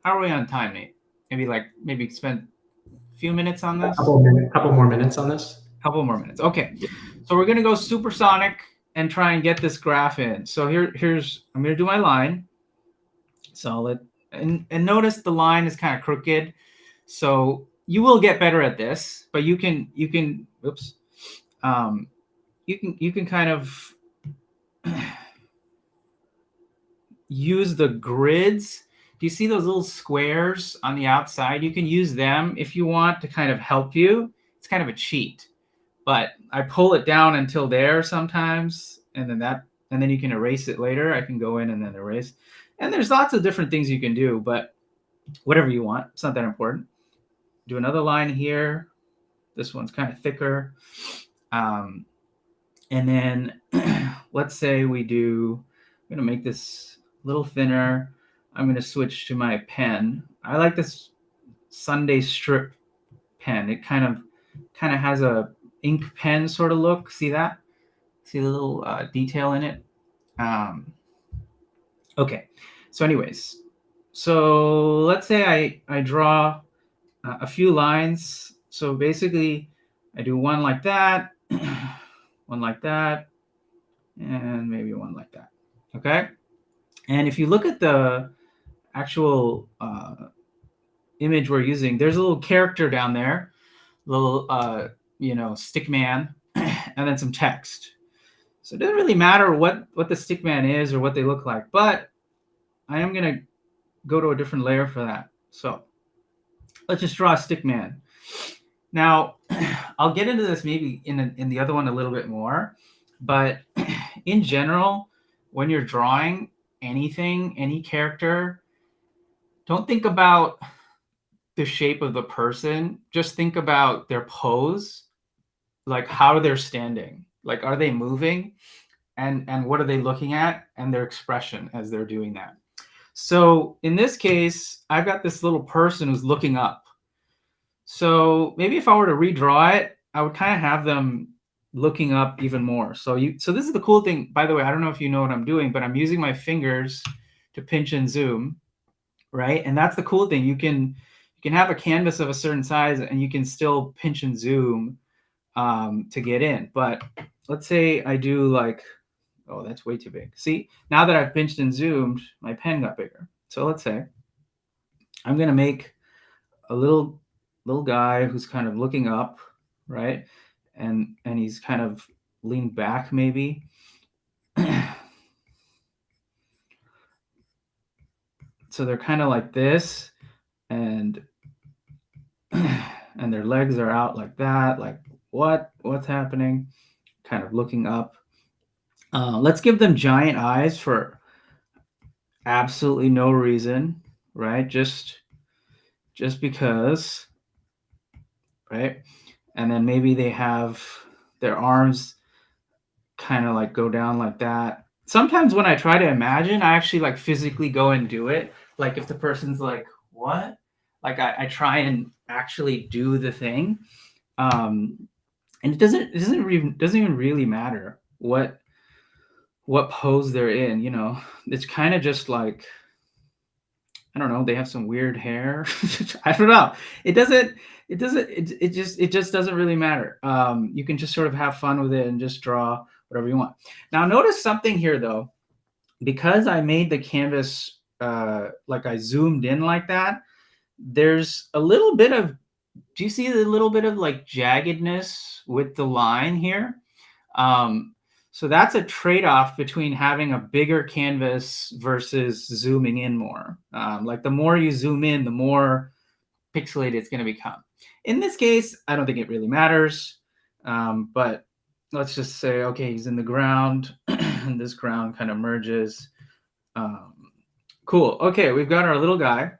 How are we on time, Nate? Maybe spend a few minutes on this? Couple more minutes on this? Couple more minutes. Okay. So we're going to go supersonic and try and get this graph in. So here's, I'm going to do my line. So and notice the line is kind of crooked. So you will get better at this, but you can, oops. You can kind of use the grids. Do you see those little squares on the outside? You can use them if you want to kind of help you. It's kind of a cheat, but I pull it down until there sometimes, and then you can erase it later. I can go in and then erase. And there's lots of different things you can do, but whatever you want, it's not that important. Do another line here. This one's kind of thicker. And then let's say we do, I'm going to make this a little thinner. I'm going to switch to my pen. I like this Sunday strip pen. It kind of has a ink pen sort of look. See that? See the little detail in it? Okay. So anyways, so let's say I draw a few lines. So basically I do one like that, one like that, and maybe one like that. Okay. And if you look at the actual image we're using, there's a little character down there, little, stick man, and then some text. So it doesn't really matter what the stick man is or what they look like, but I am going to go to a different layer for that. So let's just draw a stick man. Now, I'll get into this maybe in the other one a little bit more, but in general, when you're drawing anything, any character, don't think about the shape of the person. Just think about their pose, like how they're standing, like are they moving, and what are they looking at, and their expression as they're doing that. So in this case, I've got this little person who's looking up. So maybe if I were to redraw it, I would kind of have them looking up even more. So this is the cool thing, by the way. I don't know if you know what I'm doing, but I'm using my fingers to pinch and zoom, right? And that's the cool thing. You can have a canvas of a certain size and you can still pinch and zoom to get in. But let's say I do like Oh, that's way too big. See, now that I've pinched and zoomed, my pen got bigger. So let's say I'm gonna make a little guy who's kind of looking up, right? And he's kind of leaned back maybe. So they're kind of like this, and and their legs are out like that. Like what's happening? Kind of looking up. Let's give them giant eyes for absolutely no reason, right? Just because, right? And then maybe they have their arms kind of like go down like that. Sometimes when I try to imagine, I actually like physically go and do it. Like if the person's like, "What?" Like I try and actually do the thing. And doesn't even really matter what pose they're in, you know. It's kind of just like, I don't know, they have some weird hair. I don't know. It just doesn't really matter. You can just sort of have fun with it and just draw whatever you want. Now notice something here though, because I made the canvas like I zoomed in like that, there's a little bit of, do you see the little bit of like jaggedness with the line here? Um, so that's a trade-off between having a bigger canvas versus zooming in more. Like the more you zoom in, the more pixelated it's going to become. In this case, I don't think it really matters, but let's just say, okay, he's in the ground, and this ground kind of merges. Cool. Okay, we've got our little guy.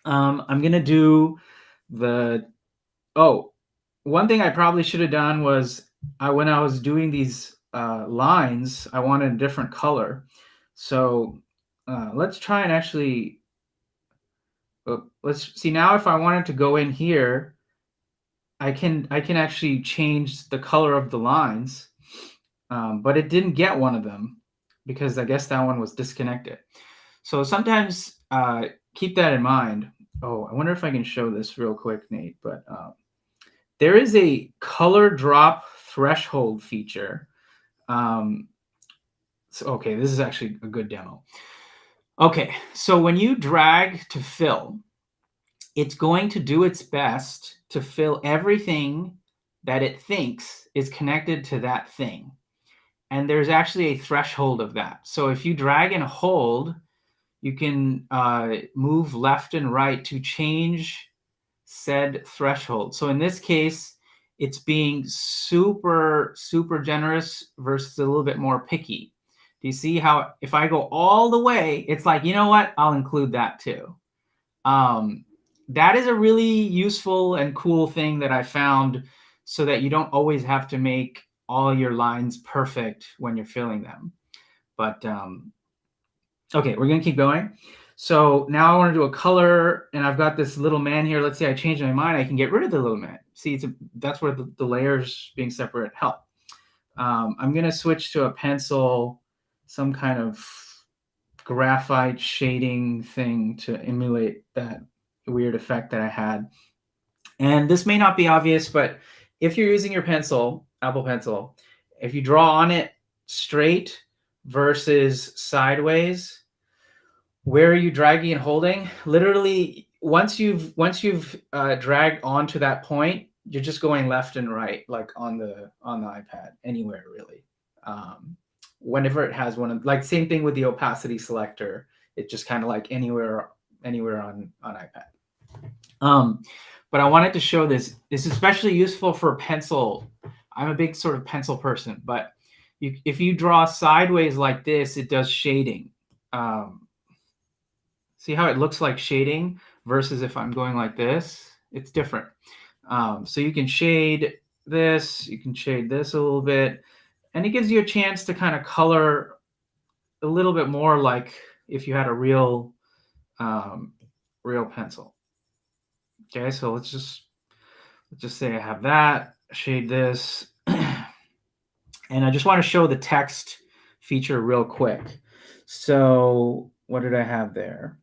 I'm going to do the, oh, one thing I probably should have done was when I was doing these lines, I wanted a different color. So let's try and actually, let's see now if I wanted to go in here, I can actually change the color of the lines, but it didn't get one of them because I guess that one was disconnected. So sometimes keep that in mind. Oh, I wonder if I can show this real quick, Nate, but there is a color drop threshold feature. So, okay, this is actually a good demo. Okay, so when you drag to fill, it's going to do its best to fill everything that it thinks is connected to that thing. And there's actually a threshold of that. So if you drag and hold, you can move left and right to change said threshold. So in this case, it's being super, super generous versus a little bit more picky. Do you see how if I go all the way, it's like, you know what? I'll include that too. That is a really useful and cool thing that I found so that you don't always have to make all your lines perfect when you're filling them. But okay, we're going to keep going. So now I want to do a color, and I've got this little man here. Let's say I change my mind. I can get rid of the little man. See, that's where the layers being separate help. I'm going to switch to a pencil, some kind of graphite shading thing to emulate that weird effect that I had. And this may not be obvious, but if you're using your pencil, Apple Pencil, if you draw on it straight versus sideways, where are you dragging and holding? Literally, once you've dragged onto that point, you're just going left and right, like on the iPad, anywhere really. Whenever it has one, like same thing with the opacity selector, it's just kind of like anywhere on iPad. But I wanted to show this. It's especially useful for pencil. I'm a big sort of pencil person, but if you draw sideways like this, it does shading. See how it looks like shading versus if I'm going like this, it's different. So you can shade this, you can shade this a little bit, and it gives you a chance to kind of color a little bit more like if you had a real pencil. Okay, so let's just say I have that, shade this, and I just want to show the text feature real quick. So what did I have there?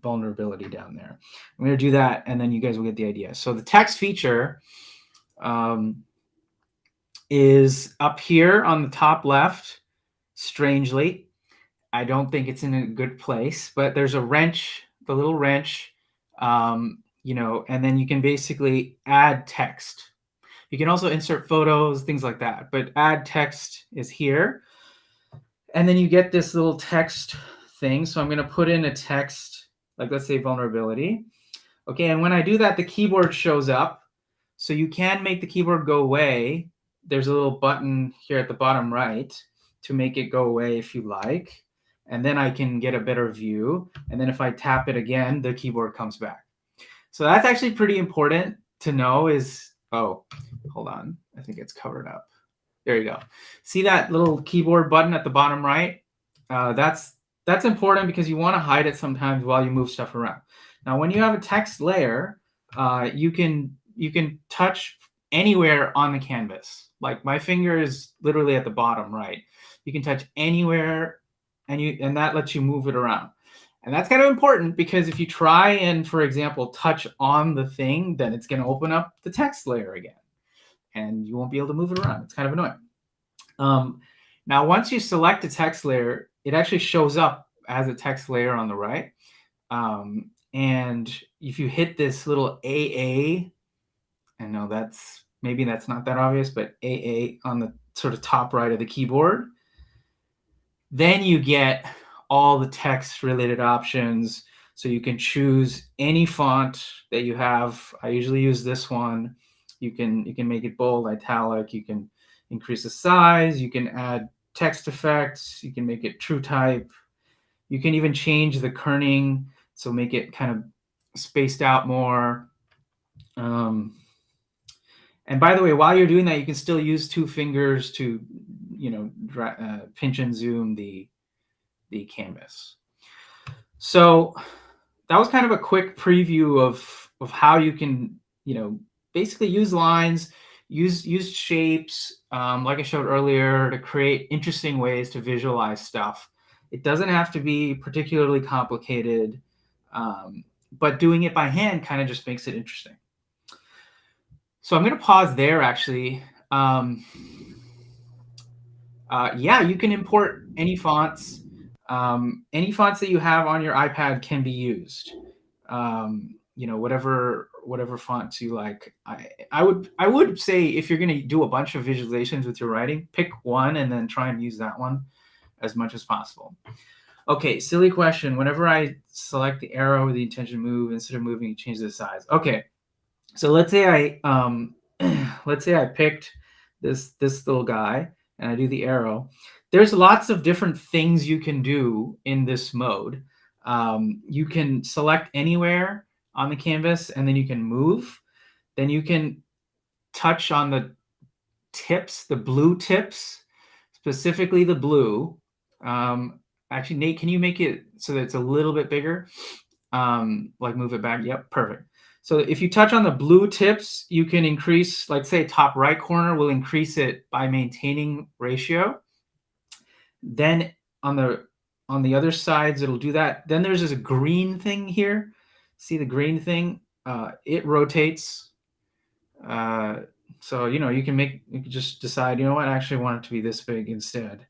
Vulnerability down there. I'm going to do that, and then you guys will get the idea. So the text feature is up here on the top left. strangely. I don't think it's in a good place, but there's a wrench, the little wrench, and then you can basically add text. You can also insert photos, things like that, but add text is here. And then you get this little text thing. So I'm going to put in a text, like let's say vulnerability. Okay, and when I do that, the keyboard shows up. So you can make the keyboard go away. There's a little button here at the bottom right to make it go away if you like. And then I can get a better view. And then if I tap it again, the keyboard comes back. So that's actually pretty important to know is, oh, hold on. I think it's covered up. There you go. See that little keyboard button at the bottom right? That's important because you want to hide it sometimes while you move stuff around. Now, when you have a text layer, you can touch anywhere on the canvas. Like my finger is literally at the bottom right. You can touch anywhere, and that lets you move it around. And that's kind of important because if you try and, for example, touch on the thing, then it's going to open up the text layer again, and you won't be able to move it around. It's kind of annoying. Now, once you select a text layer, it actually shows up as a text layer on the right. And if you hit this little AA, I know maybe that's not that obvious, but AA on the sort of top right of the keyboard, then you get all the text related options. So you can choose any font that you have. I usually use this one. You can make it bold, italic. You can increase the size. You can add text effects. You can make it true type. You can even change the kerning, so make it kind of spaced out more. And by the way, while you're doing that, you can still use two fingers to, pinch and zoom the canvas. So that was kind of a quick preview of how you can, basically use lines, use shapes, like I showed earlier, to create interesting ways to visualize stuff. It doesn't have to be particularly complicated, but doing it by hand kind of just makes it interesting. So I'm going to pause there, actually. You can import any fonts. Any fonts that you have on your iPad can be used. Whatever fonts you like. I would say if you're going to do a bunch of visualizations with your writing, pick one and then try and use that one as much as possible. Okay, silly question. Whenever I select the arrow with the intention to move, instead of moving, you change the size. Okay, so let's say I picked this little guy and I do the arrow. There's lots of different things you can do in this mode. You can select anywhere on the canvas and then you can move. Then you can touch on the tips, the blue tips, specifically the blue. Actually, Nate, can you make it so that it's a little bit bigger? Like move it back. Yep, perfect. So if you touch on the blue tips, you can increase, like say top right corner will increase it by maintaining ratio. Then on the other sides, it'll do that. Then there's this green thing here. See the green thing? It rotates. So, you can just decide, I actually want it to be this big instead.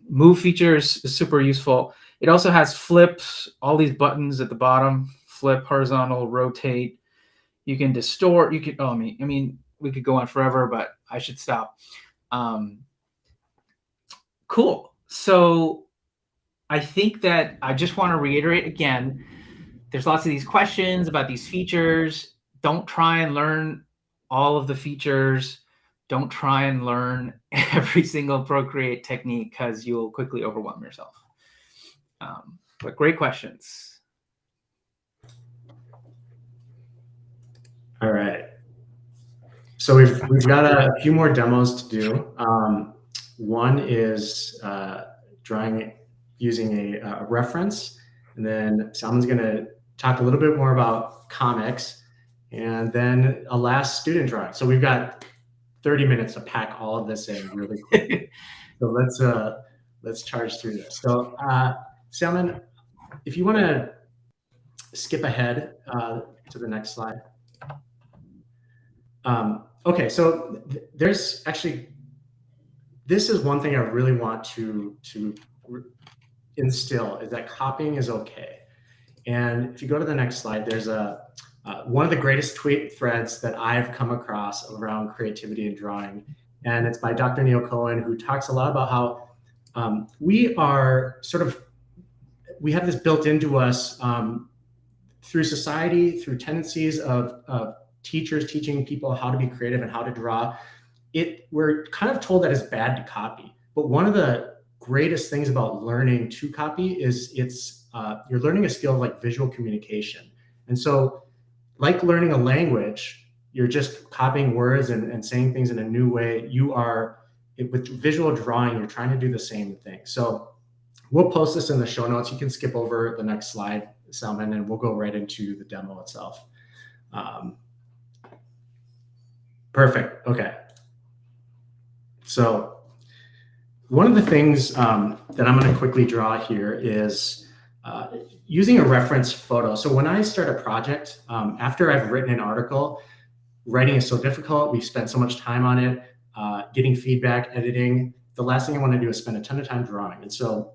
Move features is super useful. It also has flips, all these buttons at the bottom, flip, horizontal, rotate. You can distort. You could, we could go on forever, but I should stop. Cool. So I think that I just want to reiterate again, there's lots of these questions about these features. Don't try and learn all of the features. Don't try and learn every single Procreate technique because you'll quickly overwhelm yourself. But great questions. All right. So we've got a few more demos to do. One is drawing using a reference, and then someone's going to talk a little bit more about comics, and then a last student drawing. So we've got 30 minutes to pack all of this in really quick. So let's charge through this. So Salman, if you want to skip ahead to the next slide. Okay, so there's actually this is one thing I really want to instill, is that copying is okay. And if you go to the next slide, there's one of the greatest tweet threads that I've come across around creativity and drawing. And it's by Dr. Neil Cohen, who talks a lot about how we have this built into us through society, through tendencies of teachers teaching people how to be creative and how to draw. We're kind of told that it's bad to copy. But one of the greatest things about learning to copy is you're learning a skill of like visual communication. And so, like learning a language, you're just copying words and saying things in a new way. With visual drawing, you're trying to do the same thing. So we'll post this in the show notes. You can skip over the next slide, Salman, and we'll go right into the demo itself. Perfect. Okay. So one of the things that I'm going to quickly draw here is using a reference photo. So when I start a project, after I've written an article, writing is so difficult. We've spent so much time on it, getting feedback, editing. The last thing I want to do is spend a ton of time drawing. And so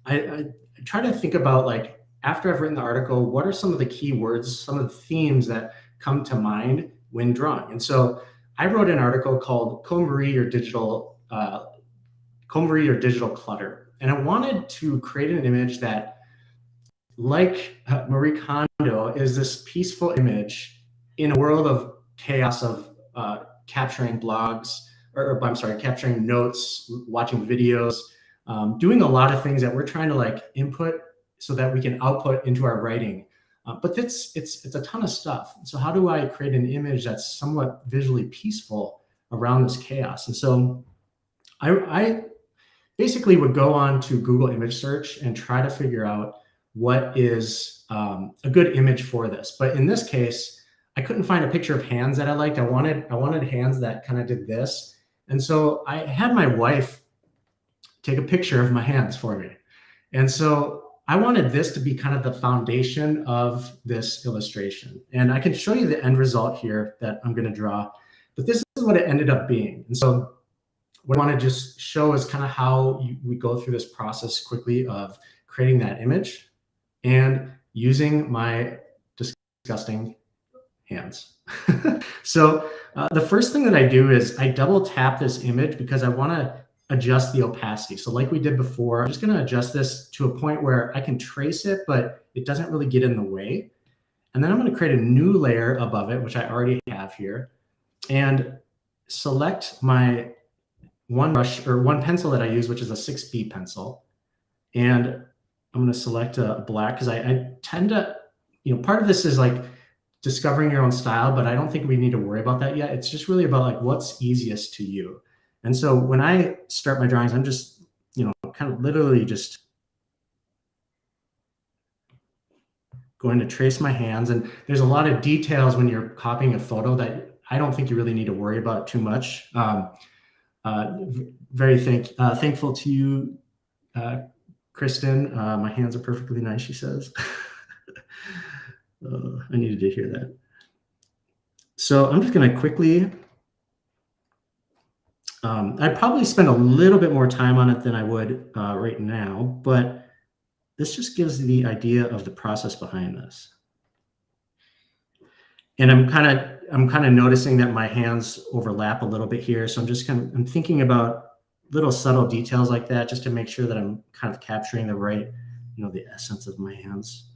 I try to think about, like, after I've written the article, what are some of the key words, some of the themes that come to mind when drawing? And so I wrote an article called Co-Marie Your Digital Clutter. And I wanted to create an image that, like Marie Kondo, is this peaceful image in a world of chaos of capturing blogs, capturing notes, watching videos, doing a lot of things that we're trying to like input so that we can output into our writing. But it's a ton of stuff. So how do I create an image that's somewhat visually peaceful around this chaos? And so I basically would go on to Google image search and try to figure out what is a good image for this. But in this case, I couldn't find a picture of hands that I liked. I wanted hands that kind of did this. And so I had my wife take a picture of my hands for me. And so I wanted this to be kind of the foundation of this illustration. And I can show you the end result here that I'm going to draw, but this is what it ended up being. And so what I want to just show is kind of how we go through this process quickly of creating that image and using my disgusting hands. So the first thing that I do is I double tap this image because I want to adjust the opacity. So like we did before, I'm just going to adjust this to a point where I can trace it, but it doesn't really get in the way. And then I'm going to create a new layer above it, which I already have here, and select my one pencil that I use, which is a 6B pencil. And I'm going to select a black because I tend to, part of this is like discovering your own style, but I don't think we need to worry about that yet. It's just really about like what's easiest to you. And so when I start my drawings, I'm just, kind of literally just going to trace my hands. And there's a lot of details when you're copying a photo that I don't think you really need to worry about too much. Very thankful to you, Kristen. My hands are perfectly nice, she says. I needed to hear that. So I'm just going to quickly, I'd probably spend a little bit more time on it than I would right now, but this just gives the idea of the process behind this. And I'm kind of noticing that my hands overlap a little bit here. So I'm thinking about little subtle details like that, just to make sure that I'm kind of capturing the right, the essence of my hands.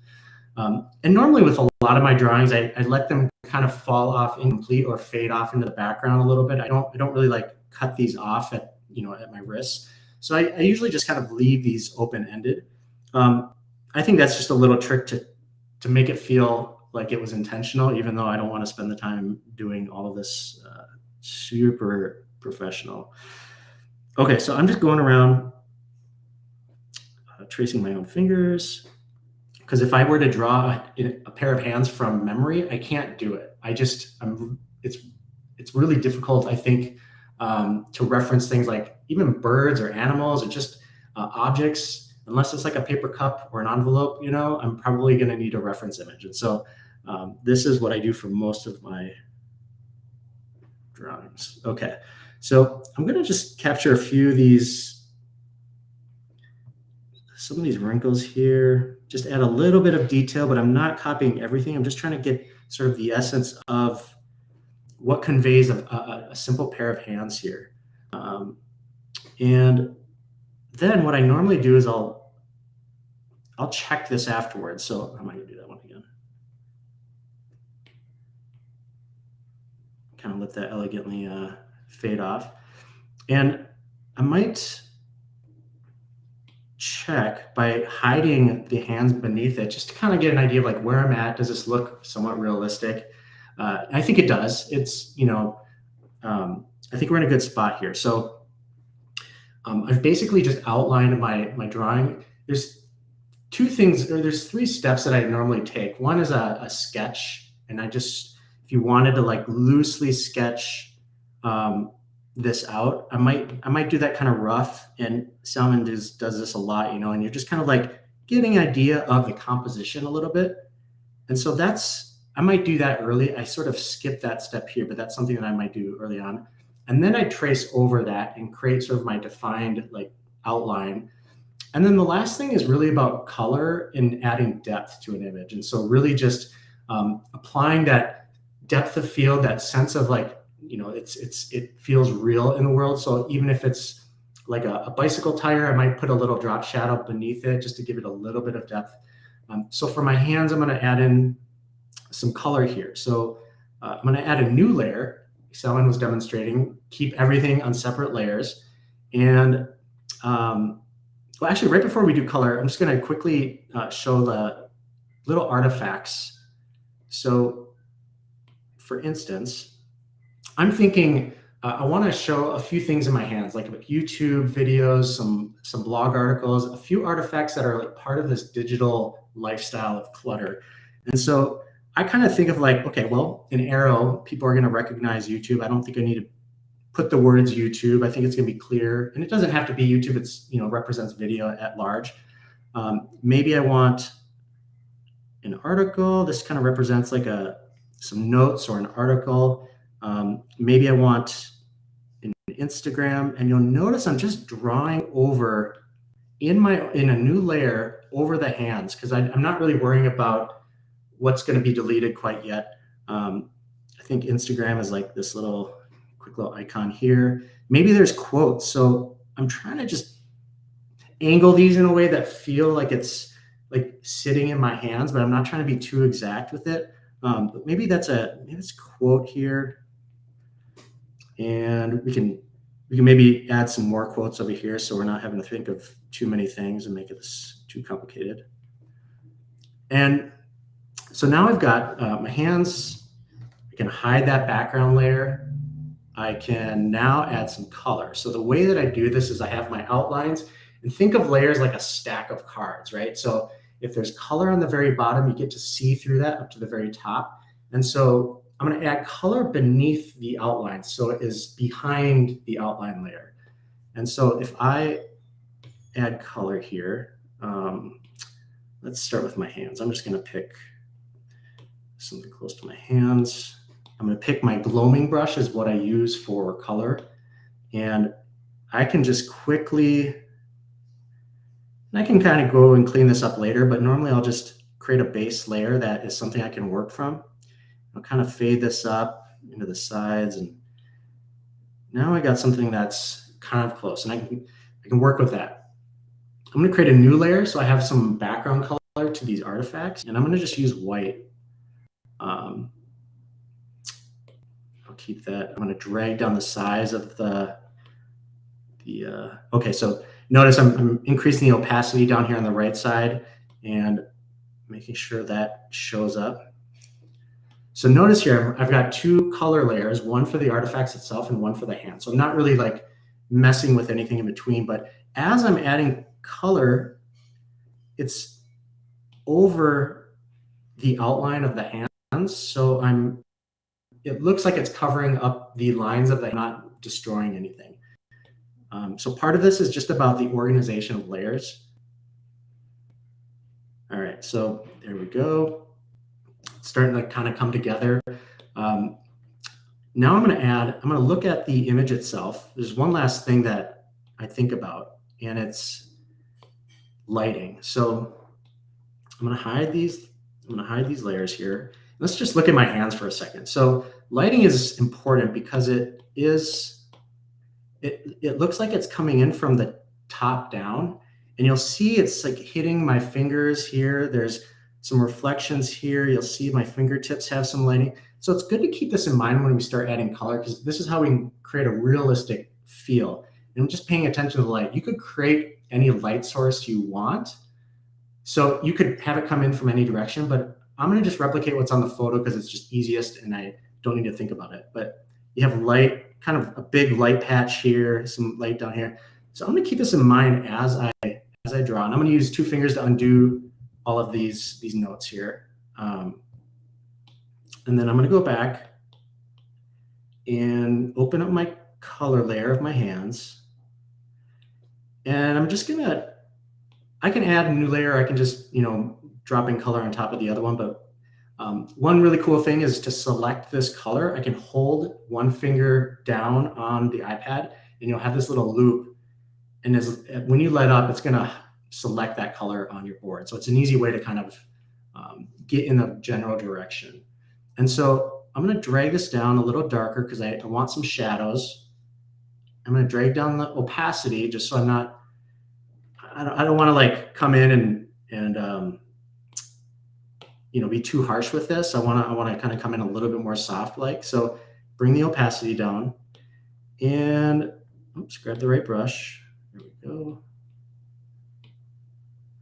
And normally with a lot of my drawings, I let them kind of fall off incomplete or fade off into the background a little bit. I don't really like cut these off at my wrists. So I usually just kind of leave these open-ended. I think that's just a little trick to make it feel like it was intentional, even though I don't want to spend the time doing all of this super professional. Okay, so I'm just going around tracing my own fingers, because if I were to draw a pair of hands from memory, I can't do it. It's really difficult, I think, to reference things like even birds or animals or just objects, unless it's like a paper cup or an envelope, I'm probably going to need a reference image. And so this is what I do for most of my drawings. Okay, So I'm going to just capture a few of these, some of these wrinkles here, just add a little bit of detail, but I'm not copying everything. I'm just trying to get sort of the essence of what conveys a simple pair of hands here. And then what I normally do is I'll check this afterwards. So I'm going to do that one again. Kind of let that elegantly fade off. And I might check by hiding the hands beneath it, just to kind of get an idea of like where I'm at. Does this look somewhat realistic? I think it does. It's, I think we're in a good spot here. So I've basically just outlined my drawing. There's two things, or there's three steps that I normally take. One is a sketch, and if you wanted to like loosely sketch this out, I might do that kind of rough. And Salmon does this a lot, and you're just kind of like getting an idea of the composition a little bit. And so I might do that early. I sort of skip that step here, but that's something that I might do early on. And then I trace over that and create sort of my defined like outline. And then the last thing is really about color and adding depth to an image. And so really just applying that depth of field, that sense of like, it feels real in the world. So even if it's like a bicycle tire, I might put a little drop shadow beneath it just to give it a little bit of depth. So for my hands, I'm going to add in some color here. So I'm going to add a new layer. Selwyn was demonstrating, keep everything on separate layers. And well, actually, right before we do color, I'm just going to quickly show the little artifacts. So for instance, I'm thinking I want to show a few things in my hands, like YouTube videos, some blog articles, a few artifacts that are like part of this digital lifestyle of clutter. And so I kind of think of like, okay, well, an arrow, people are going to recognize YouTube. I don't think I need to put the words YouTube. I think it's going to be clear, and it doesn't have to be YouTube. It's represents video at large. Maybe I want an article. This kind of represents like some notes or an article. Maybe I want an Instagram, and you'll notice I'm just drawing over in a new layer over the hands because I'm not really worrying about what's going to be deleted quite yet. I think Instagram is like this quick little icon here. Maybe there's quotes. So I'm trying to just angle these in a way that feel like it's like sitting in my hands, but I'm not trying to be too exact with it. But maybe it's a quote here. And we can maybe add some more quotes over here so we're not having to think of too many things and make it too complicated. And so now I've got my hands. I can hide that background layer. I can now add some color. So the way that I do this is I have my outlines, and think of layers like a stack of cards, right? So if there's color on the very bottom, you get to see through that up to the very top. And so I'm going to add color beneath the outline, so it is behind the outline layer. And so if I add color here, let's start with my hands. I'm just going to pick something close to my hands. I'm going to pick my gloaming brush as what I use for color. And I can just quickly, and I can kind of go and clean this up later, but normally I'll just create a base layer that is something I can work from. I'll kind of fade this up into the sides, and now I got something that's kind of close, and I can work with that. I'm going to create a new layer, so I have some background color to these artifacts, and I'm going to just use white. I'll keep that. I'm going to drag down the size of okay, so notice I'm increasing the opacity down here on the right side and making sure that shows up. So notice here, I've got two color layers, one for the artifacts itself and one for the hand. So I'm not really like messing with anything in between, but as I'm adding color, it's over the outline of the hands. So it looks like it's covering up the lines of not destroying anything. So part of this is just about the organization of layers. All right, so there we go. It's starting to kind of come together. Now I'm going to look at the image itself. There's one last thing that I think about, and it's lighting. So I'm going to hide these layers here. Let's just look at my hands for a second. So lighting is important because it looks like it's coming in from the top down, and you'll see it's like hitting my fingers here. There's some reflections here. You'll see my fingertips have some lighting. So it's good to keep this in mind when we start adding color, because this is how we can create a realistic feel. And I'm just paying attention to the light. You could create any light source you want. So you could have it come in from any direction, but I'm going to just replicate what's on the photo because it's just easiest and I don't need to think about it. But you have light, kind of a big light patch here, some light down here. So I'm going to keep this in mind as I draw. And I'm going to use 2 fingers to undo all of these notes here. And then I'm going to go back and open up my color layer of my hands. And I'm just going to, I can add a new layer. I can just, drop in color on top of the other one. But one really cool thing is to select this color. I can hold one finger down on the iPad and you'll have this little loop. And when you light up, it's going to select that color on your board. So it's an easy way to kind of get in the general direction. And so I'm going to drag this down a little darker because I want some shadows. I'm going to drag down the opacity just so I don't want to like come in and be too harsh with this. I want to kind of come in a little bit more soft like. So bring the opacity down and grab the right brush. There we go.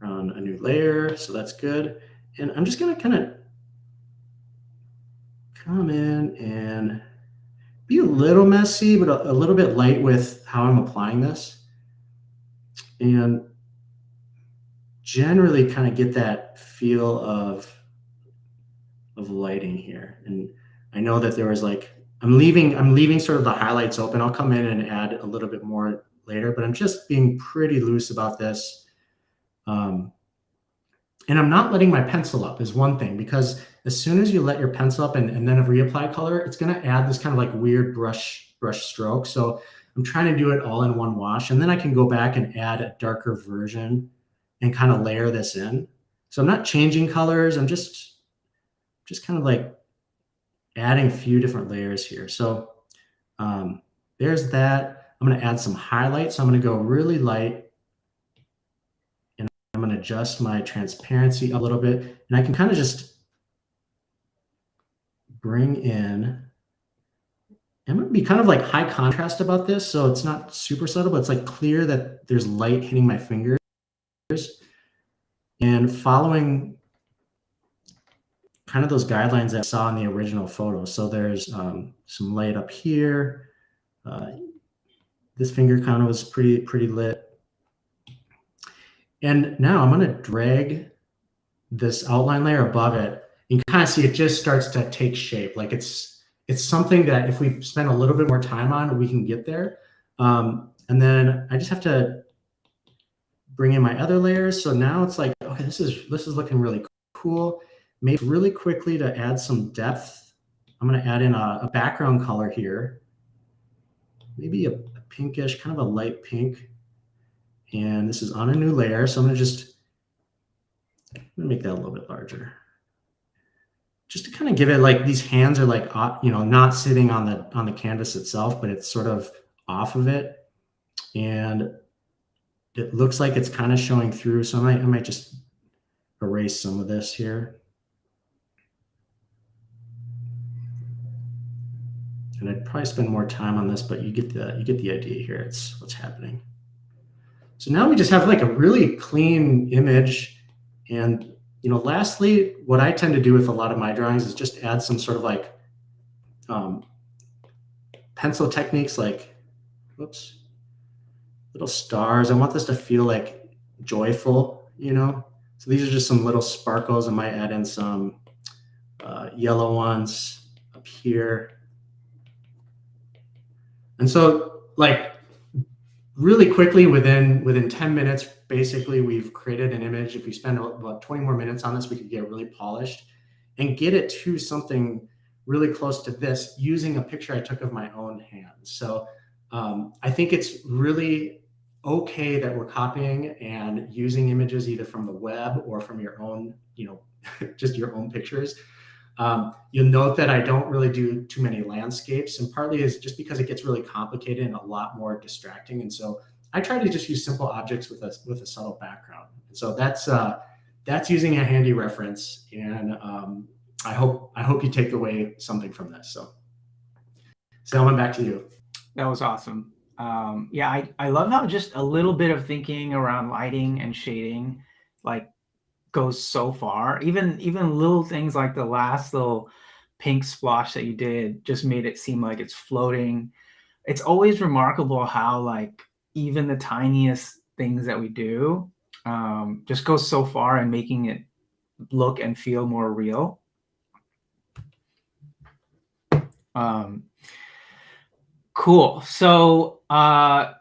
On a new layer, so that's good. And I'm just going to kind of come in and be a little messy, but a little bit light with how I'm applying this. And generally kind of get that feel of lighting here. And I know that there was like, I'm leaving sort of the highlights open. I'll come in and add a little bit more later, but I'm just being pretty loose about this. And I'm not letting my pencil up is one thing, because as soon as you let your pencil up and then reapply color, it's going to add this kind of like weird brush stroke. So I'm trying to do it all in one wash, and then I can go back and add a darker version and kind of layer this in. So I'm not changing colors. I'm just kind of like adding a few different layers here. So there's that. I'm going to add some highlights. So I'm going to go really light. I'm going to adjust my transparency a little bit, and I can kind of just bring in. I'm going to be kind of like high contrast about this, so it's not super subtle, but it's like clear that there's light hitting my fingers and following kind of those guidelines that I saw in the original photo. So there's some light up here. This finger kind of was pretty lit. And now I'm going to drag this outline layer above it. You can kind of see it just starts to take shape. Like it's something that if we spend a little bit more time on, we can get there. And then I just have to bring in my other layers. So now it's like, okay, this is looking really cool. Maybe really quickly to add some depth, I'm going to add in a background color here. Maybe a pinkish, kind of a light pink. And this is on a new layer. So I'm going to make that a little bit larger. Just to kind of give it like, these hands are like, not sitting on the canvas itself, but it's sort of off of it. And it looks like it's kind of showing through. So I might just erase some of this here. And I'd probably spend more time on this, but you get the idea here. It's what's happening. So now we just have like a really clean image. And, lastly, what I tend to do with a lot of my drawings is just add some sort of like pencil techniques, like, little stars. I want this to feel like joyful, So these are just some little sparkles. I might add in some yellow ones up here. And so like really quickly within 10 minutes, basically we've created an image. If we spend about 20 more minutes on this, we could get really polished and get it to something really close to this using a picture I took of my own hands. So I think it's really okay that we're copying and using images either from the web or from your own, just your own pictures. You'll note that I don't really do too many landscapes, and partly is just because it gets really complicated and a lot more distracting. And so I try to just use simple objects with a subtle background. And so that's using a handy reference, and I hope you take away something from this. So Selman, back to you. That was awesome. Yeah, I love how just a little bit of thinking around lighting and shading like goes so far. Even little things like the last little pink splotch that you did just made it seem like it's floating. It's always remarkable how like even the tiniest things that we do just goes so far in making it look and feel more real. Cool. So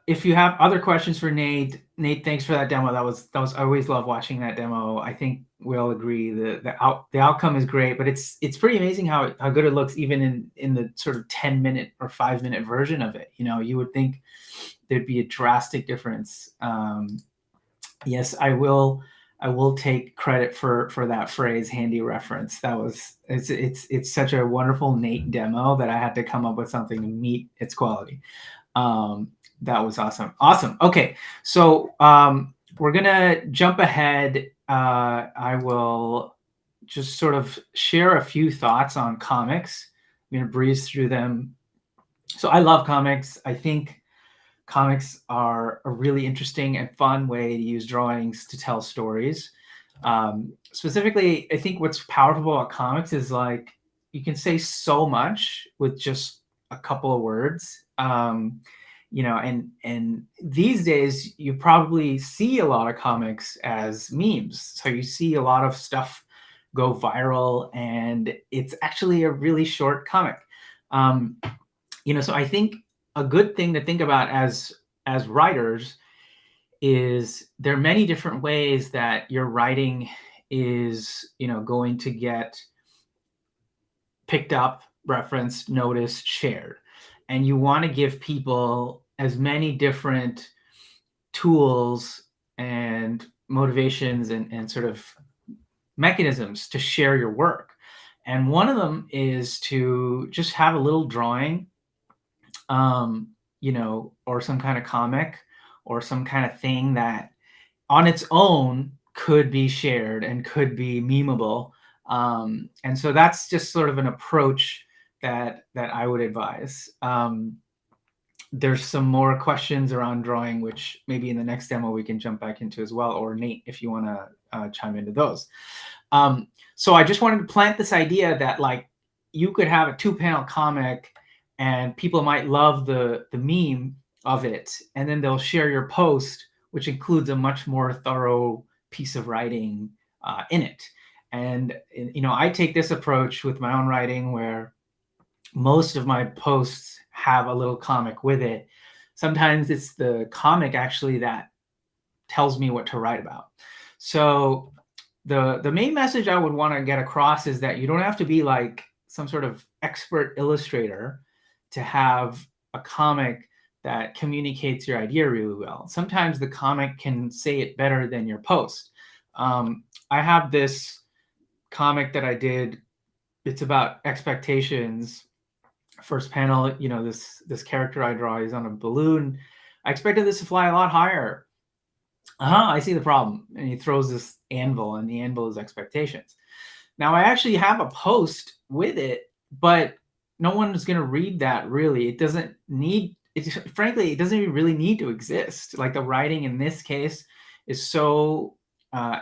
if you have other questions for Nate, thanks for that demo. That was I always love watching that demo. I think we all agree the outcome is great, but it's pretty amazing how good it looks even in the sort of 10-minute or 5-minute version of it. You would think there'd be a drastic difference. Yes, I will take credit for that phrase, handy reference. It's such a wonderful Nate demo that I had to come up with something to meet its quality. That was awesome. Okay, so we're gonna jump ahead. I will just sort of share a few thoughts on comics. I'm gonna breeze through them. So I love comics. I think comics are a really interesting and fun way to use drawings to tell stories. Specifically, I think what's powerful about comics is like you can say so much with just a couple of words. And these days you probably see a lot of comics as memes. So you see a lot of stuff go viral, and it's actually a really short comic. So I think a good thing to think about as writers is there are many different ways that your writing is, going to get picked up, referenced, noticed, shared. And you want to give people as many different tools and motivations and sort of mechanisms to share your work. And one of them is to just have a little drawing, or some kind of comic or some kind of thing that on its own could be shared and could be memeable. And so that's just sort of an approach that I would advise. There's some more questions around drawing, which maybe in the next demo we can jump back into as well, or Nate, if you want to chime into those. So I just wanted to plant this idea that like you could have a 2-panel comic and people might love the meme of it, and then they'll share your post, which includes a much more thorough piece of writing in it. And I take this approach with my own writing, where most of my posts have a little comic with it. Sometimes it's the comic actually that tells me what to write about. So the main message I would want to get across is that you don't have to be like some sort of expert illustrator to have a comic that communicates your idea really well. Sometimes the comic can say it better than your post. I have this comic that I did. It's about expectations. First panel, this character I draw is on a balloon. I expected this to fly a lot higher. I see the problem. And he throws this anvil, and the anvil is expectations. Now I actually have a post with it, but no one is going to read that really. It doesn't need, frankly, it doesn't even really need to exist. Like the writing in this case is so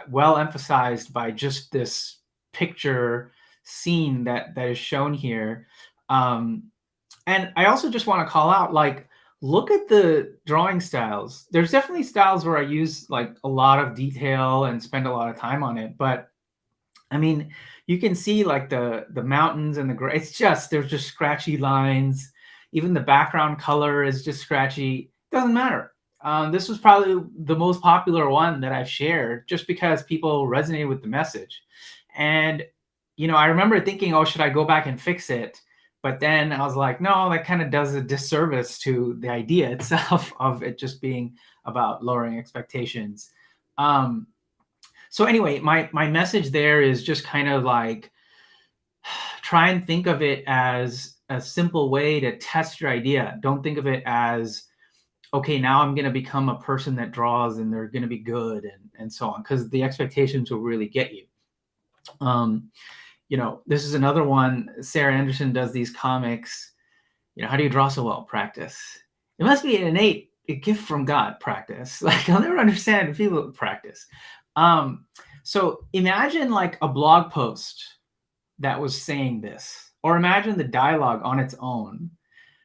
well emphasized by just this picture scene that is shown here. And I also just want to call out, like, look at the drawing styles. There's definitely styles where I use like a lot of detail and spend a lot of time on it. But I mean, you can see like the mountains and there's just scratchy lines. Even the background color is just scratchy. Doesn't matter. This was probably the most popular one that I've shared just because people resonated with the message. And I remember thinking, oh, should I go back and fix it? But then I was like, no, that kind of does a disservice to the idea itself of it just being about lowering expectations. So anyway, my message there is just kind of like, try and think of it as a simple way to test your idea. Don't think of it as, okay, now I'm going to become a person that draws and they're going to be good and so on, because the expectations will really get you. This is another one. Sarah Anderson does these comics. How do you draw so well? Practice. It must be an innate gift from God, practice. Like, I'll never understand if people practice. So imagine like a blog post that was saying this, or imagine the dialogue on its own,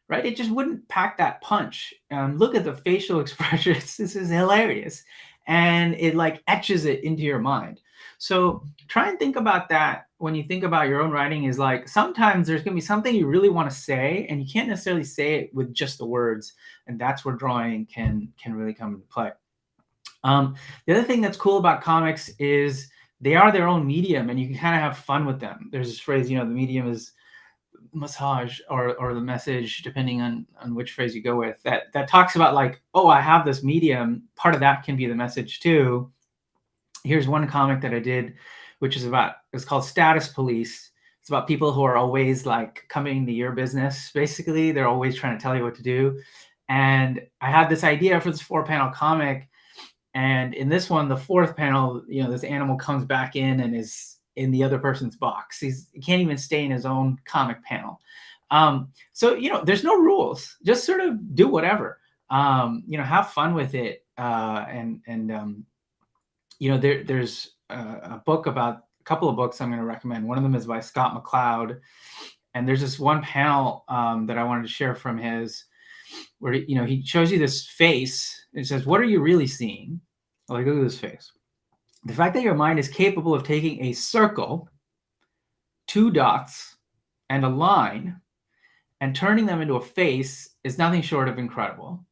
right? It just wouldn't pack that punch. Look at the facial expressions. This is hilarious. And it like etches it into your mind. So try and think about that when you think about your own writing. Is like, sometimes there's going to be something you really want to say and you can't necessarily say it with just the words. And that's where drawing can really come into play. The other thing that's cool about comics is they are their own medium and you can kind of have fun with them. There's this phrase, the medium is massage or the message, depending on which phrase you go with, that talks about like, oh, I have this medium. Part of that can be the message too. Here's one comic that I did, which is it's called Status Police. It's about people who are always like coming to your business. Basically, they're always trying to tell you what to do. And I had this idea for this 4-panel comic. And in this one, the 4th panel, this animal comes back in and is in the other person's box. He can't even stay in his own comic panel. So, there's no rules. Just sort of do whatever. Have fun with it. There's a couple of books I'm going to recommend. One of them is by Scott McCloud. And there's this one panel that I wanted to share from his, where, he shows you this face. It says, what are you really seeing? Like, look at this face. The fact that your mind is capable of taking a circle, 2 dots, and a line, and turning them into a face is nothing short of incredible.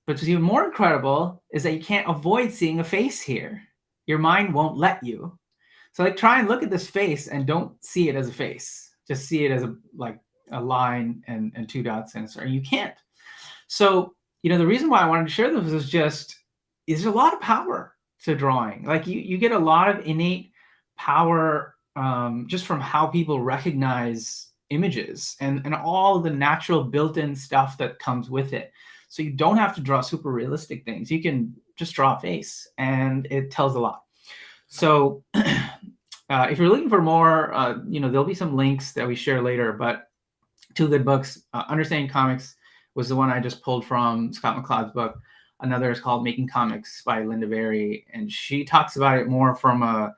But what's even more incredible is that you can't avoid seeing a face here. Your mind won't let you. So like, try and look at this face and don't see it as a face. Just see it as a line and 2 dots and a circle. You can't. So, the reason why I wanted to share this is just, there's a lot of power to drawing. Like you get a lot of innate power just from how people recognize images and all the natural built-in stuff that comes with it. So you don't have to draw super realistic things. You can just draw a face and it tells a lot. So if you're looking for more, there'll be some links that we share later, but 2 good books. Understanding Comics was the one I just pulled from Scott McCloud's book. Another is called Making Comics by Linda Berry. And she talks about it more from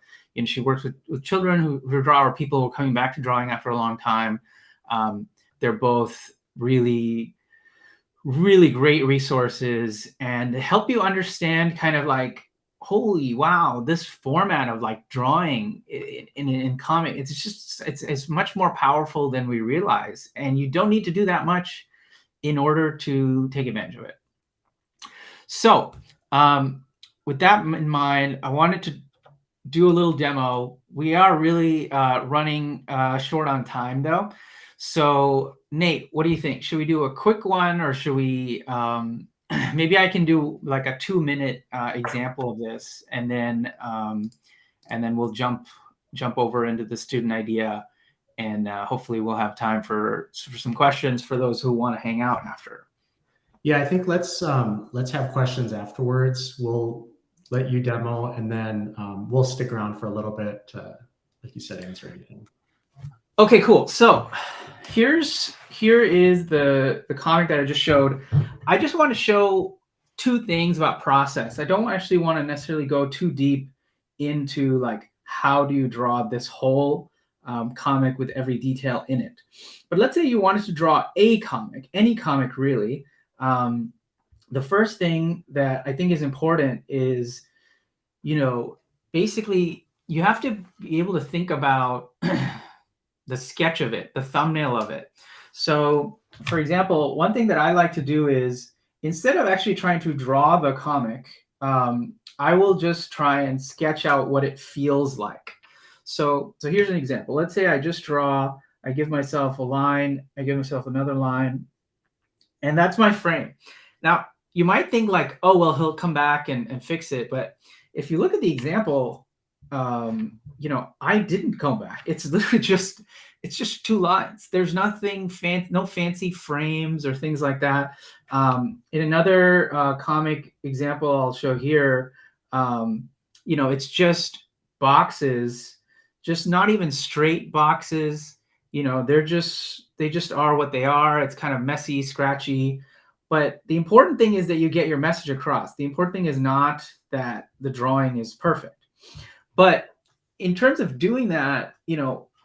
she works with children who draw, or people who are coming back to drawing after a long time. They're both really, really great resources and help you understand kind of like, holy wow, this format of like drawing in comic, it's much more powerful than we realize. And you don't need to do that much in order to take advantage of it. So with that in mind, I wanted to do a little demo. We are really running short on time though. So Nate, what do you think? Should we do a quick one, or should we, maybe I can do like a 2-minute example of this, and then we'll jump over into the student idea, and hopefully we'll have time for some questions for those who want to hang out after. Yeah, I think let's have questions afterwards. We'll let you demo, and then we'll stick around for a little bit to, like you said, answer anything. Okay, cool. So here is the comic that I just showed. I just want to show 2 things about process. I don't actually want to necessarily go too deep into like, how do you draw this whole comic with every detail in it. But let's say you wanted to draw a comic, any comic really. The first thing that I think is important is, basically you have to be able to think about the sketch of it, the thumbnail of it. So for example, one thing that I like to do is, instead of actually trying to draw the comic, I will just try and sketch out what it feels like. So here's an example. Let's say I just draw, I give myself a line, I give myself another line, and that's my frame. Now, you might think like, oh, well, he'll come back and fix it. But if you look at the example, I didn't come back. It's literally it's just two lines. There's nothing no fancy frames or things like that. In another comic example I'll show here, it's just boxes, just not even straight boxes. They just are what they are. It's kind of messy, scratchy. But the important thing is that you get your message across. The important thing is not that the drawing is perfect. But in terms of doing that,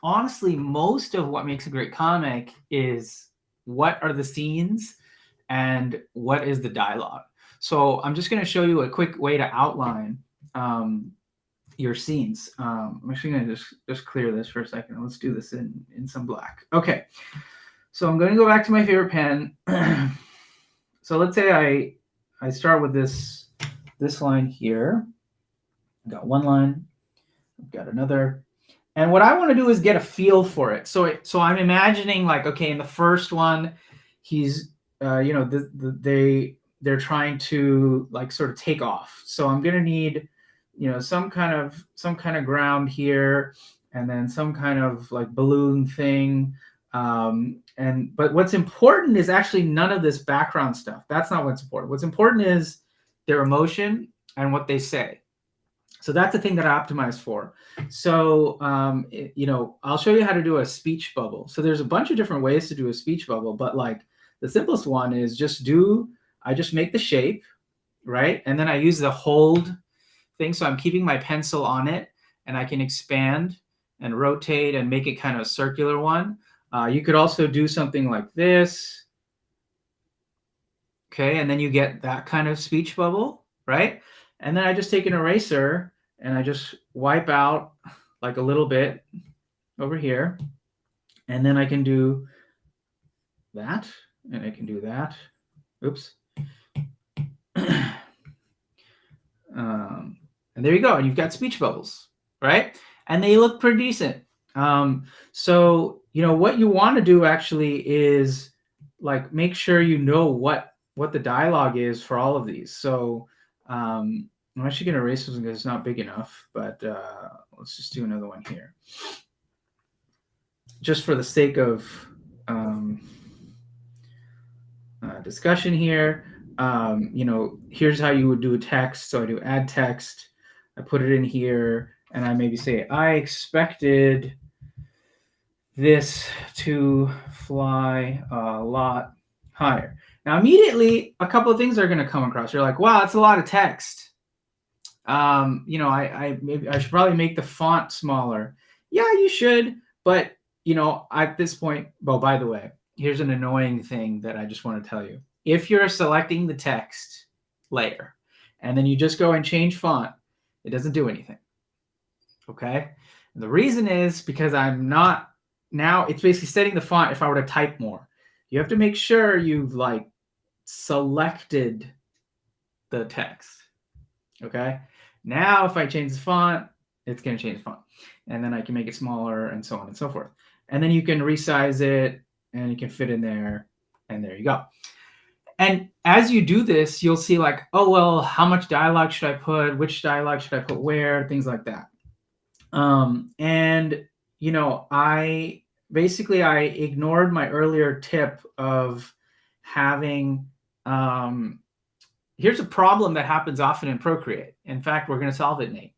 honestly, most of what makes a great comic is what are the scenes and what is the dialogue. So I'm just going to show you a quick way to outline your scenes. I'm actually going to just clear this for a second. Let's do this in some black. Okay. So I'm going to go back to my favorite pen. So let's say I start with this line here. I've got one line. I've got another. And what I want to do is get a feel for it. So I'm imagining like, okay, in the first one, he's, they're trying to like sort of take off. So I'm going to need, some kind of ground here, and then some kind of like balloon thing. But what's important is actually none of this background stuff. That's not what's important. What's important is their emotion and what they say. So that's the thing that I optimize for. So, I'll show you how to do a speech bubble. So there's a bunch of different ways to do a speech bubble, but like the simplest one is I just make the shape, right? And then I use the hold thing. So I'm keeping my pencil on it, and I can expand and rotate and make it kind of a circular one. You could also do something like this. Okay, and then you get that kind of speech bubble, right? And then I just take an eraser and I just wipe out like a little bit over here. And then I can do that, and I can do that. Oops. And there you go. And you've got speech bubbles, right? And they look pretty decent. So, what you want to do actually is like make sure you know what the dialogue is for all of these. So I'm actually going to erase this because it's not big enough, but let's just do another one here. Just for the sake of discussion here, here's how you would do a text. So I do add text, I put it in here, and I maybe say, I expected this to fly a lot higher. Now, immediately, a couple of things are going to come across. You're like, wow, that's a lot of text. I should probably make the font smaller. Yeah, you should. But, at this point, well, by the way, here's an annoying thing that I just want to tell you. If you're selecting the text layer and then you just go and change font, it doesn't do anything. Okay? And the reason is because now it's basically setting the font if I were to type more. You have to make sure you've like selected the text. Okay? Now if I change the font, it's going to change the font. And then I can make it smaller and so on and so forth. And then you can resize it and you can fit in there, and there you go. And as you do this, you'll see like, oh, well, how much dialogue should I put? Which dialogue should I put where? Things like that. I ignored my earlier tip of having, here's a problem that happens often in Procreate. In fact, we're going to solve it, Nate.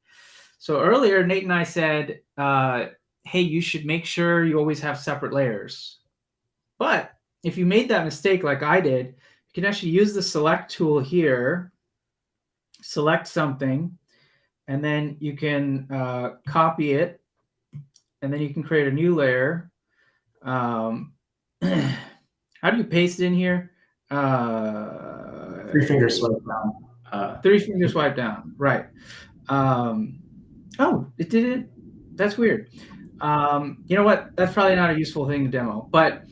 So earlier, Nate and I said, hey, you should make sure you always have separate layers. But if you made that mistake like I did, you can actually use the select tool here, select something, and then you can copy it, and then you can create a new layer. How do you paste it in here? 3 finger swipe down. 3 finger swipe down, right. Oh, it did it. That's weird. You know what? That's probably not a useful thing to demo, but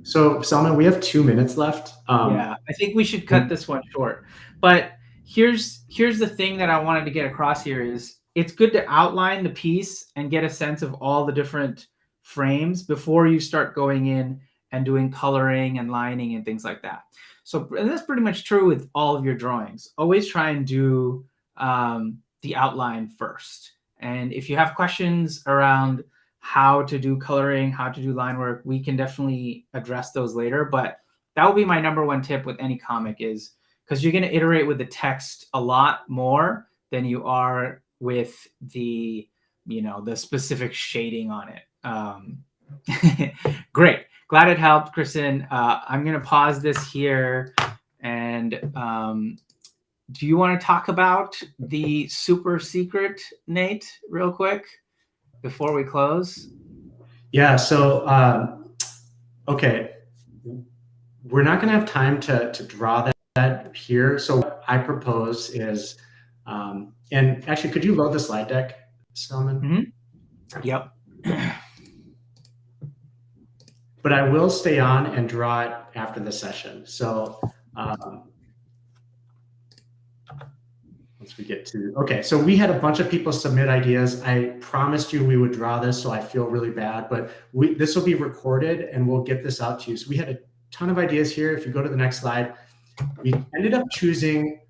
so Salman, we have 2 minutes left. Yeah, I think we should cut this one short. But here's the thing that I wanted to get across here is it's good to outline the piece and get a sense of all the different frames before you start going in and doing coloring and lining and things like that. So and that's pretty much true with all of your drawings. Always try and do the outline first. And if you have questions around how to do coloring, how to do line work, we can definitely address those later. But that will be my number one tip with any comic, is because you're going to iterate with the text a lot more than you are with the, you know, the specific shading on it. Great. Glad it helped, Kristen. I'm going to pause this here. And do you want to talk about the super secret, Nate, real quick before we close? Yeah. So, okay. We're not going to have time to draw that here. So what I propose is, and actually, could you load the slide deck, Salman? Mm-hmm. Yep. But I will stay on and draw it after the session. So once we get to, okay, so we had a bunch of people submit ideas. I promised you we would draw this, so I feel really bad, but this will be recorded and we'll get this out to you. So we had a ton of ideas here. If you go to the next slide, we ended up choosing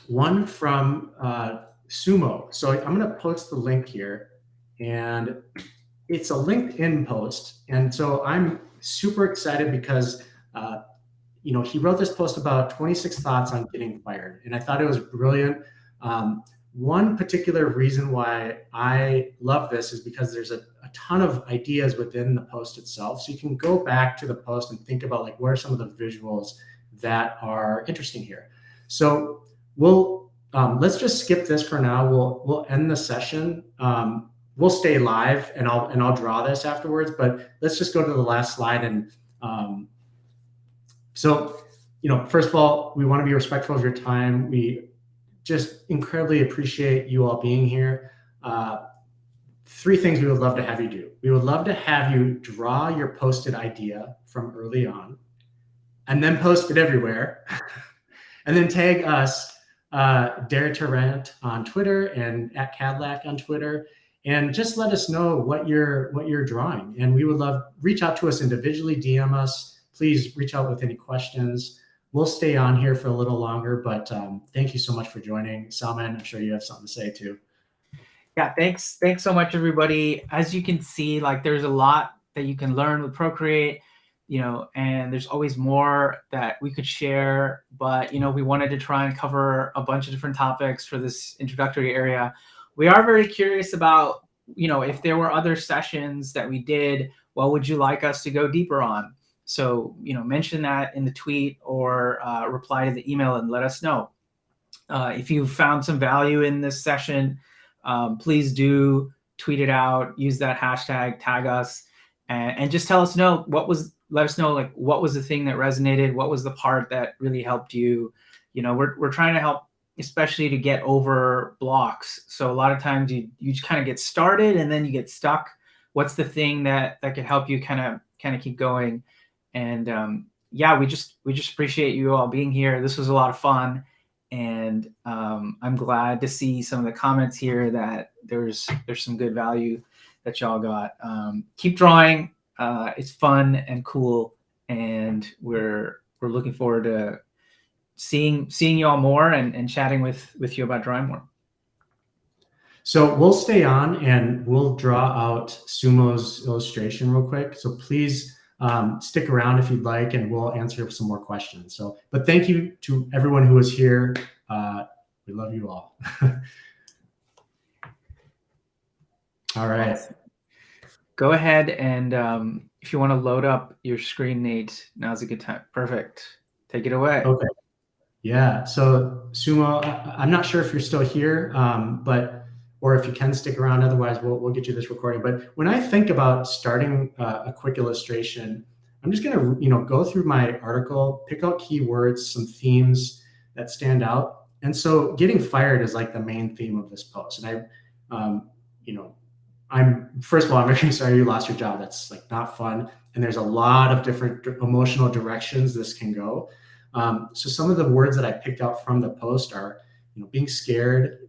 one from Sumo. So I'm going to post the link here, and it's a LinkedIn post. And so I'm super excited because you know, he wrote this post about 26 thoughts on getting fired, and I thought it was brilliant. One particular reason why I love this is because there's a ton of ideas within the post itself. So you can go back to the post and think about, like, what are some of the visuals that are interesting here. So we'll let's just skip this for now. We'll end the session. We'll stay live, and I'll draw this afterwards. But let's just go to the last slide. And so, you know, first of all, we want to be respectful of your time. We just incredibly appreciate you all being here. 3 things we would love to have you do. We would love to have you draw your posted idea from early on, and then post it everywhere, and then tag us, Dare to Rant on Twitter and at Cadillac on Twitter, and just let us know what you're drawing. And we would love, reach out to us individually, DM us. Please reach out with any questions. We'll stay on here for a little longer, but thank you so much for joining. Salman, I'm sure you have something to say too. Yeah, thanks so much, everybody. As you can see, like, there's a lot that you can learn with Procreate, you know, and there's always more that we could share. But, you know, we wanted to try and cover a bunch of different topics for this introductory area. We are very curious about, you know, if there were other sessions that we did, what would you like us to go deeper on? So, you know, mention that in the tweet or reply to the email and let us know. If you found some value in this session, please do tweet it out, use that hashtag, tag us, and just tell us let us know, like, what was the thing that resonated, what was the part that really helped you. You know, we're trying to help, especially to get over blocks. So a lot of times you just kind of get started and then you get stuck. What's the thing that could help you kind of keep going? And yeah, we just appreciate you all being here. This was a lot of fun. And I'm glad to see some of the comments here that there's some good value that y'all got. Keep drawing. It's fun and cool, and we're looking forward to seeing y'all more and chatting with you about drawing more. So we'll stay on and we'll draw out Sumo's illustration real quick. So please stick around if you'd like, and we'll answer some more questions. So, but thank you to everyone who was here. We love you all. All right. Go ahead and if you want to load up your screen, Nate, now's a good time. Perfect. Take it away. Okay. Yeah. So Sumo, I'm not sure if you're still here, or if you can stick around. Otherwise, we'll get you this recording. But when I think about starting a quick illustration, I'm just going to, go through my article, pick out keywords, some themes that stand out. And so getting fired is like the main theme of this post. And first of all, I'm very sorry you lost your job. That's like not fun. And there's a lot of different emotional directions this can go. So some of the words that I picked out from the post are, being scared,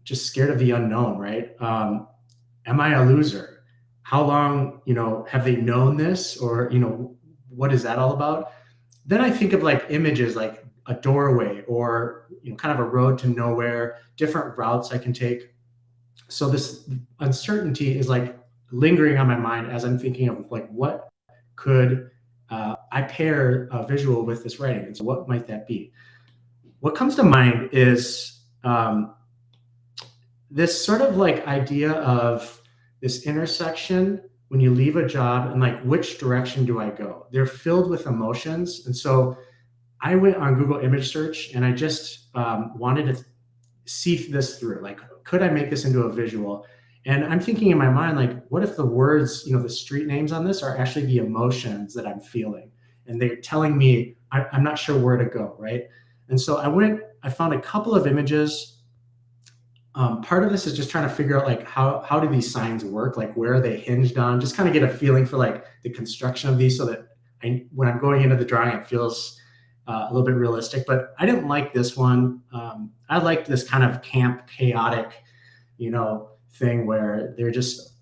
just scared of the unknown, right? Am I a loser? How long, have they known this, or, what is that all about? Then I think of like images like a doorway, or, kind of a road to nowhere, different routes I can take. So this uncertainty is like lingering on my mind as I'm thinking of like, what could I pair a visual with this writing? And so what might that be? What comes to mind is this sort of like idea of this intersection when you leave a job, and like, which direction do I go? They're filled with emotions. And so I went on Google image search, and I just wanted to see this through. Like, could I make this into a visual? And I'm thinking in my mind, like, what if the words, the street names on this are actually the emotions that I'm feeling? And they're telling me I'm not sure where to go, right? And so I found a couple of images. Part of this is just trying to figure out like how do these signs work? Like, where are they hinged on? Just kind of get a feeling for like the construction of these, so that when I'm going into the drawing, it feels a little bit realistic. But I didn't like this one. I liked this kind of camp, chaotic, thing where they're just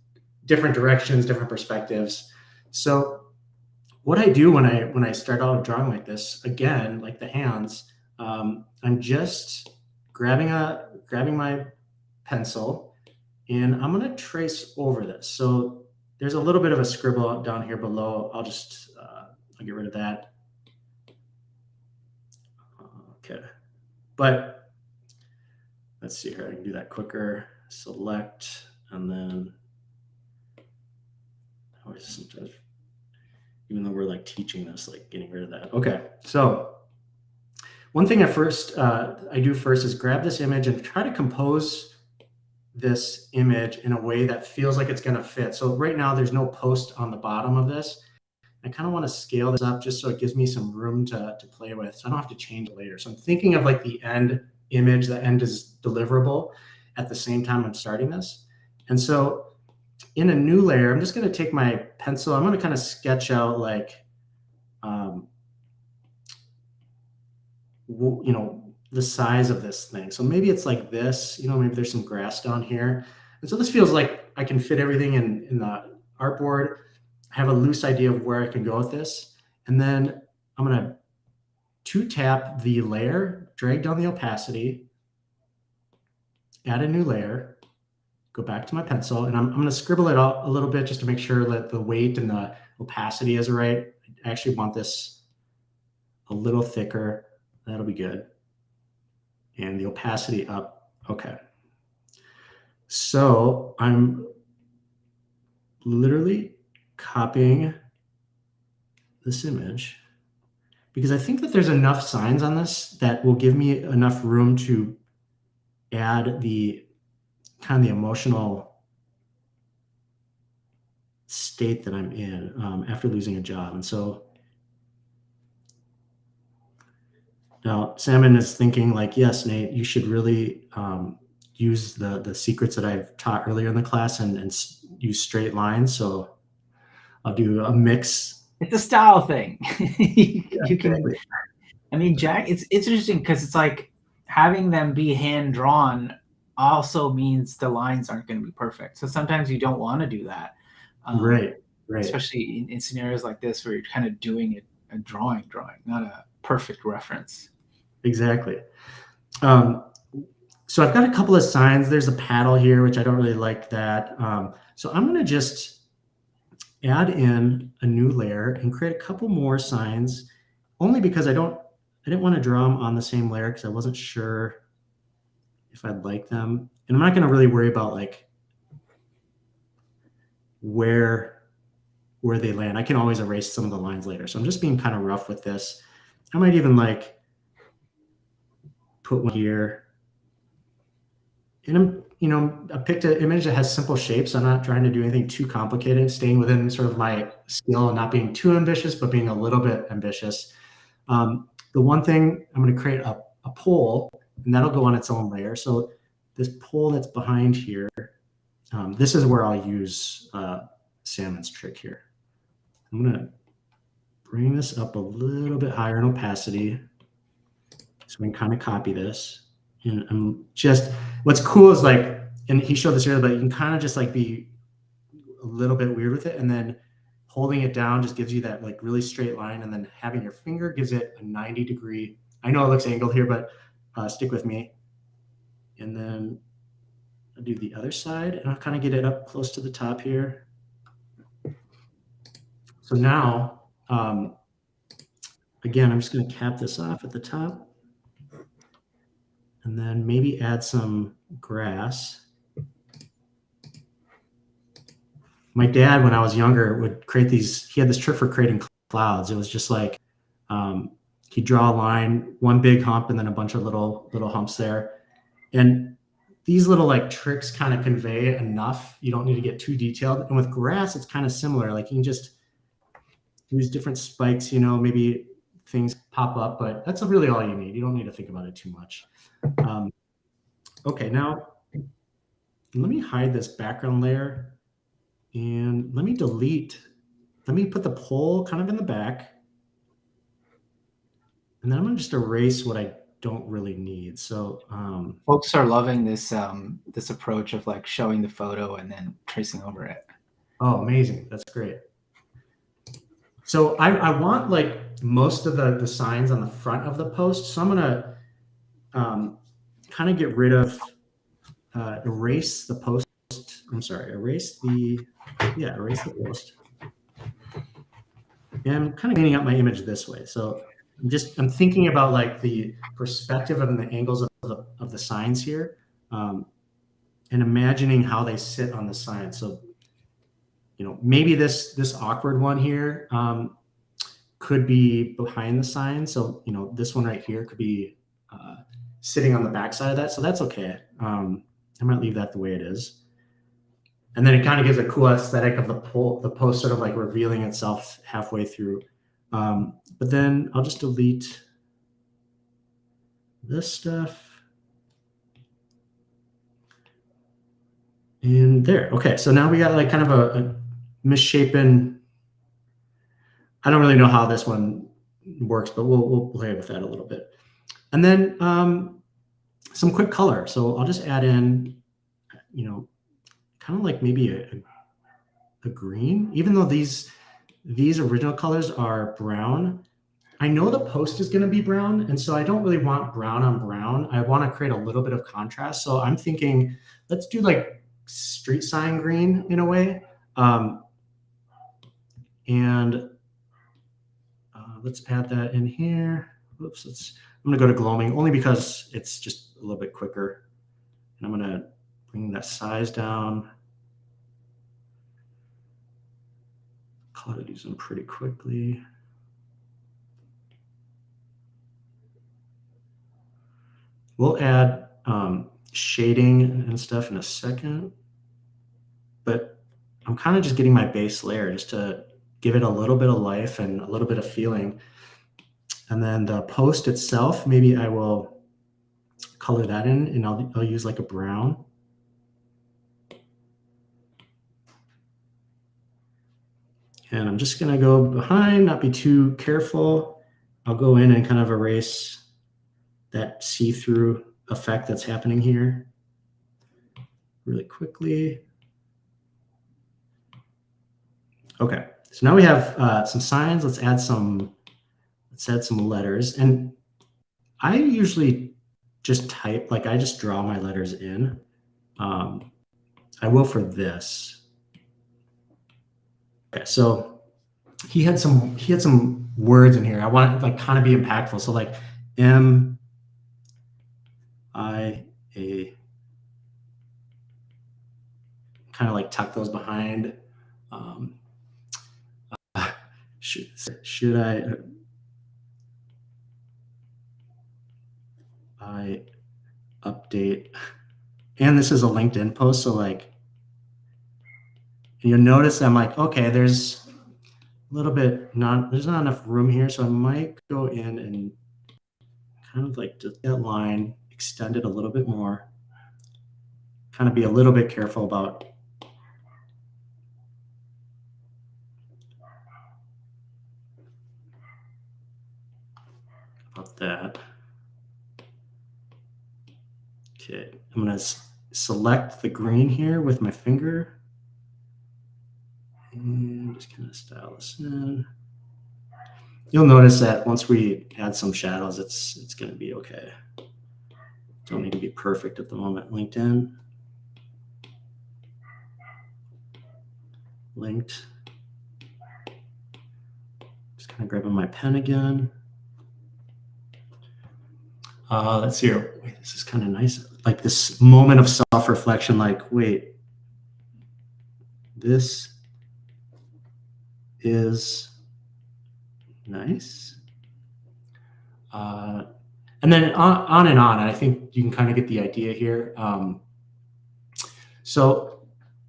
different directions, different perspectives. So what I do when I start out drawing like this, again, like the hands, I'm just grabbing my pencil, and I'm going to trace over this. So there's a little bit of a scribble down here below. I'll get rid of that. Okay. But let's see here. I can do that quicker. Select, and then sometimes, even though we're like teaching this, like getting rid of that. Okay. So one thing I do first is grab this image and try to compose this image in a way that feels like it's going to fit. So right now there's no post on the bottom of this. I kind of want to scale this up just so it gives me some room to play with, so I don't have to change it later. So I'm thinking of like the end image, the end is deliverable at the same time I'm starting this. And so in a new layer, I'm just going to take my pencil. I'm going to kind of sketch out like, the size of this thing. So maybe it's like this, maybe there's some grass down here. And so this feels like I can fit everything in the artboard. I have a loose idea of where I can go with this. And then I'm going to two-tap the layer, drag down the opacity, add a new layer, go back to my pencil, and I'm going to scribble it out a little bit just to make sure that the weight and the opacity is right. I actually want this a little thicker. That'll be good. And the opacity up. Okay. So I'm literally copying this image because I think that there's enough signs on this that will give me enough room to add the kind of the emotional state that I'm in after losing a job. And so now Salmon is thinking like, yes, Nate, you should really use the secrets that I've taught earlier in the class and use straight lines. So I'll do a mix. It's a style thing. You can, I mean, Jack, it's interesting because it's like having them be hand drawn also means the lines aren't going to be perfect. So sometimes you don't want to do that. Right. Especially in scenarios like this where you're kind of doing a drawing, not a perfect reference. Exactly. So I've got a couple of signs. There's a paddle here, which I don't really like that. So I'm going to just add in a new layer and create a couple more signs, only because I didn't want to draw them on the same layer because I wasn't sure if I'd like them. And I'm not going to really worry about like where they land. I can always erase some of the lines later. So I'm just being kind of rough with this. I might even like put one here. And I picked an image that has simple shapes. I'm not trying to do anything too complicated, staying within sort of my skill and not being too ambitious, but being a little bit ambitious. The one thing, I'm going to create a pole, and that'll go on its own layer. So this pole that's behind here, this is where I'll use Salmon's trick here. I'm going to bring this up a little bit higher in opacity so we can kind of copy this. And I'm just, what's cool is like, and he showed this earlier, but you can kind of just like be a little bit weird with it, and then holding it down just gives you that like really straight line, and then having your finger gives it a 90-degree. I know it looks angled here, but stick with me. And then I'll do the other side, and I'll kind of get it up close to the top here. So now, again, I'm just going to cap this off at the top, and then maybe add some grass. My dad, when I was younger, would create these. He had this trick for creating clouds. It was just like he'd draw a line, one big hump, and then a bunch of little humps there. And these little like tricks kind of convey enough. You don't need to get too detailed. And with grass, it's kind of similar. Like you can just use different spikes, you know, maybe things pop up, but that's really all you need. You don't need to think about it too much. Okay, now let me hide this background layer, and let me put the pole kind of in the back, and then I'm gonna just erase what I don't really need. So folks are loving this this approach of like showing the photo and then tracing over it. Oh, amazing. That's great. So I want like most of the signs on the front of the post. So I'm gonna kind of get rid of, erase the post. I'm sorry, erase the post. And I'm kind of cleaning up my image this way. So I'm thinking about like the perspective and the angles of the signs here, and imagining how they sit on the sign. So, you know, maybe this awkward one here could be behind the sign. So, you know, this one right here could be sitting on the backside of that. So that's okay. I might leave that the way it is. And then it kind of gives a cool aesthetic of the post sort of like revealing itself halfway through. But then I'll just delete this stuff. And there. Okay, so now we got like kind of a misshapen. I don't really know how this one works, but we'll play with that a little bit. And then some quick color. So I'll just add in, you know, kind of like maybe a green, even though these original colors are brown. I know the post is going to be brown, and so I don't really want brown on brown. I want to create a little bit of contrast. So I'm thinking, let's do like street sign green in a way. And let's add that in here. Oops, I'm going to go to gloaming only because it's just a little bit quicker. And I'm going to bring that size down. Color these in pretty quickly. We'll add shading and stuff in a second, but I'm kind of just getting my base layer just to give it a little bit of life and a little bit of feeling. And then the post itself, maybe I will color that in, and I'll use like a brown. And I'm just gonna go behind, not be too careful. I'll go in and kind of erase that see-through effect that's happening here really quickly. Okay, so now we have some signs. Let's add some letters. And I usually just type, like I just draw my letters in. I will for this. Okay, so he had some words in here. I want it to like kind of be impactful. So like MIA. Kind of like tuck those behind. Should I update? And this is a LinkedIn post, so like, you'll notice I'm like, okay, there's a little bit there's not enough room here, so I might go in and kind of like just that line, extend it a little bit more, kind of be a little bit careful about that. Okay, I'm going to select the green here with my finger and just kind of style this in. You'll notice that once we add some shadows, it's going to be okay. Don't need to be perfect at the moment. LinkedIn. Linked. Just kind of grabbing my pen again. Let's see here. Wait, this is kind of nice. Like this moment of self-reflection, like, wait, this is nice. And then on and on. And I think you can kind of get the idea here. So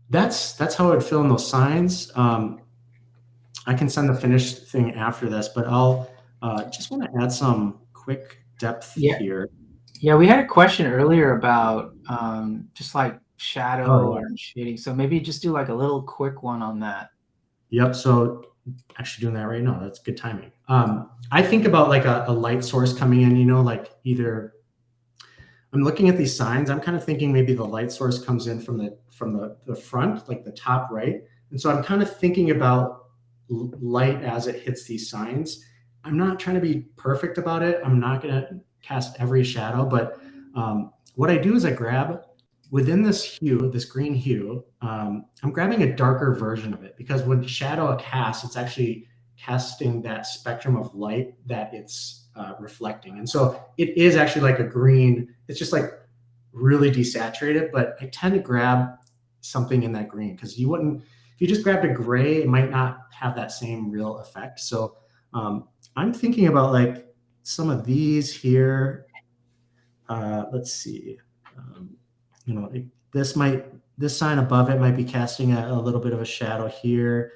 that's how I would fill in those signs. I can send the finished thing after this, but I'll just want to add some quick depth here. Yeah, we had a question earlier about just like shadow or shading. So maybe just do like a little quick one on that. Yep. So actually doing that right now, that's good timing. I think about like a light source coming in, you know, like either I'm looking at these signs. I'm kind of thinking maybe the light source comes in from the front, like the top right. And so I'm kind of thinking about light as it hits these signs. I'm not trying to be perfect about it. I'm not going to cast every shadow, but what I do is I grab within this hue, this green hue, I'm grabbing a darker version of it because when shadow casts, it's actually casting that spectrum of light that it's reflecting. And so it is actually like a green. It's just like really desaturated, but I tend to grab something in that green because you wouldn't, if you just grabbed a gray, it might not have that same real effect. So I'm thinking about like some of these here. Let's see. You know, this sign above it might be casting a little bit of a shadow here.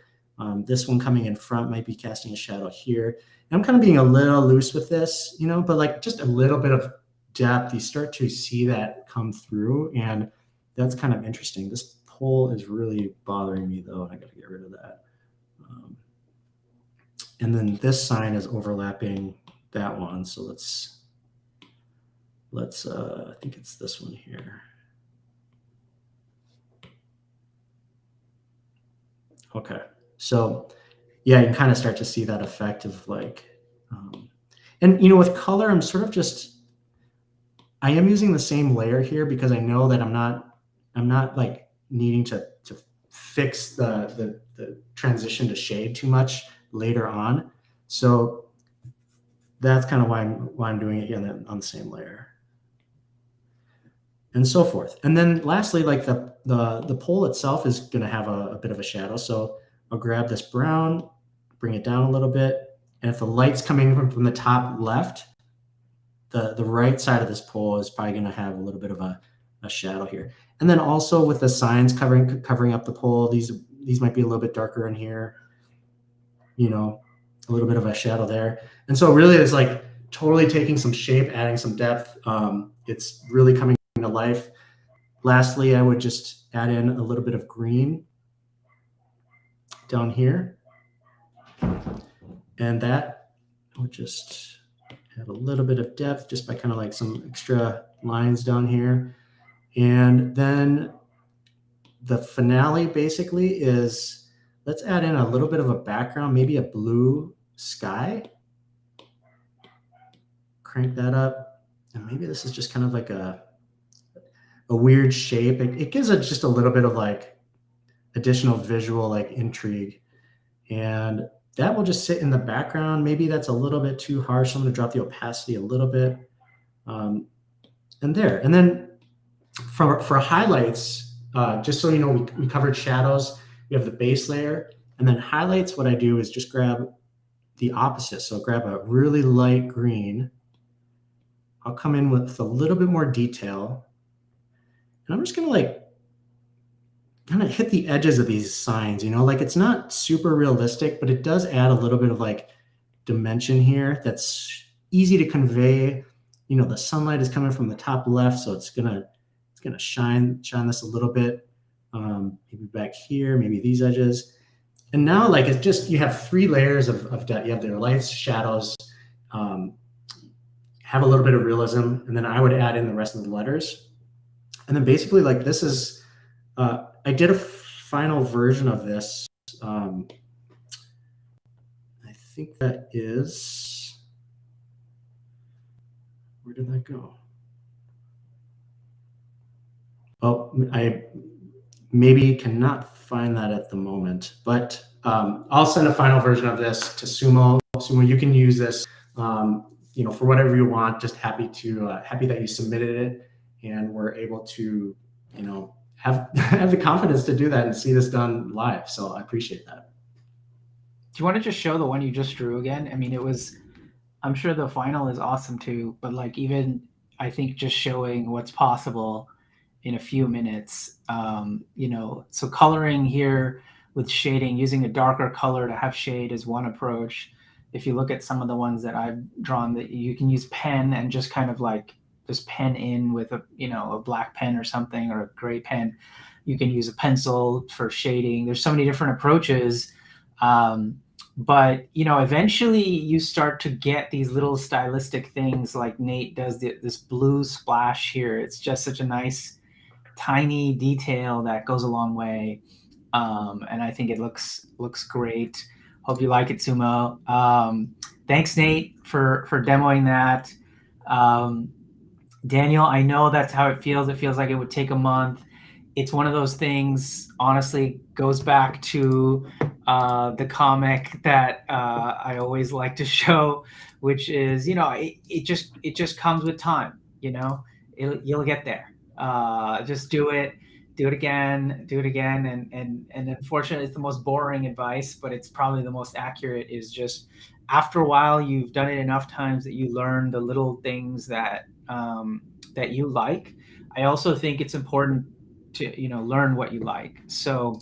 This one coming in front might be casting a shadow here. And I'm kind of being a little loose with this, you know, but like just a little bit of depth, you start to see that come through, and that's kind of interesting. This pole is really bothering me though, and I got to get rid of that. And then this sign is overlapping that one. So let's I think it's this one here. Okay. So yeah, you can kind of start to see that effect of like, and you know, with color, I'm sort of just, I am using the same layer here because I know that I'm not like needing to fix the transition to shade too much later on. So that's kind of why I'm doing it on the same layer, and so forth. And then lastly, like the pole itself is going to have a bit of a shadow. So I'll grab this brown, bring it down a little bit, and if the light's coming from the top left, the right side of this pole is probably going to have a little bit of a shadow here. And then also with the signs covering up the pole, these might be a little bit darker in here, you know, a little bit of a shadow there. And so really it's like totally taking some shape, adding some depth. It's really coming to life. Lastly, I would just add in a little bit of green down here. And that would just add a little bit of depth just by kind of like some extra lines down here. And then the finale basically is, let's add in a little bit of a background, maybe a blue sky. Crank that up. And maybe this is just kind of like a weird shape. It gives it just a little bit of like additional visual like intrigue. And that will just sit in the background. Maybe that's a little bit too harsh. I'm going to drop the opacity a little bit. And there. And then for highlights, just so you know, we covered shadows. We have the base layer. And then highlights, what I do is just grab the opposite. So grab a really light green. I'll come in with a little bit more detail. And I'm just going to like kind of hit the edges of these signs, you know, like it's not super realistic, but it does add a little bit of like dimension here that's easy to convey. You know, the sunlight is coming from the top left, so it's gonna shine this a little bit. Maybe back here, maybe these edges. And now like it's just, you have 3 layers of depth. You have the lights, shadows, have a little bit of realism, and then I would add in the rest of the letters. And then basically, like, this is, I did a final version of this. I think that is, where did that go? Oh, I maybe cannot find that at the moment, but I'll send a final version of this to Sumo. Sumo, you can use this, for whatever you want. Just happy that you submitted it, and we're able to, have have the confidence to do that and see this done live. So I appreciate that. Do you want to just show the one you just drew again? I mean, I'm sure the final is awesome too, but like even I think just showing what's possible in a few minutes. So coloring here with shading, using a darker color to have shade is one approach. If you look at some of the ones that I've drawn, that you can use pen and just kind of like just pen in with a black pen or something, or a gray pen. You can use a pencil for shading. There's so many different approaches. But eventually you start to get these little stylistic things, like Nate does this blue splash here. It's just such a nice tiny detail that goes a long way, and I think it looks great. Hope you like it, Sumo. Thanks, Nate, for demoing that. Daniel, I know that's how it feels. It feels like it would take a month. It's one of those things, honestly, goes back to the comic that I always like to show, which is, it just comes with time. You'll get there. Just do it again, and unfortunately, it's the most boring advice, but it's probably the most accurate. Is just after a while, you've done it enough times that you learn the little things that you like. I also think it's important to learn what you like. So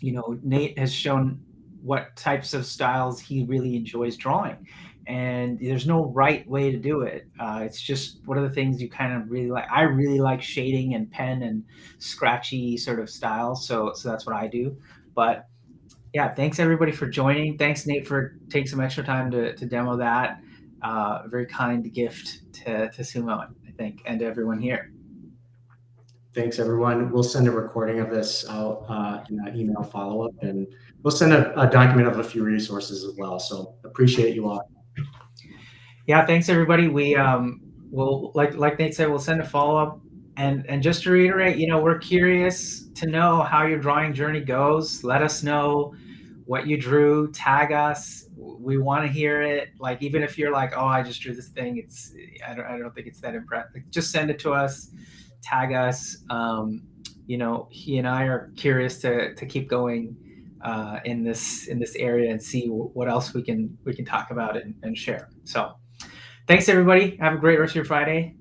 Nate has shown what types of styles he really enjoys drawing, and there's no right way to do it. It's just what are the things you kind of really like. I really like shading and pen and scratchy sort of styles, so that's what I do. But yeah, thanks everybody for joining. Thanks, Nate, for taking some extra time to demo that. Very kind gift to Sumo, I think, and to everyone here. Thanks, everyone. We'll send a recording of this out in an email follow-up, and we'll send a document of a few resources as well. So appreciate you all. Yeah, thanks, everybody. We will, like Nate said, we'll send a follow-up. And just to reiterate, we're curious to know how your drawing journey goes. Let us know what you drew. Tag us. We want to hear it. Like, even if you're like, oh, I just drew this thing, I don't think it's that impressive. Like, just send it to us. Tag us. He and I are curious to keep going in this area and see what else we can talk about and share. So thanks, everybody. Have a great rest of your Friday.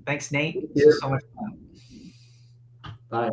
Thanks, Nate. This was so much fun. Bye.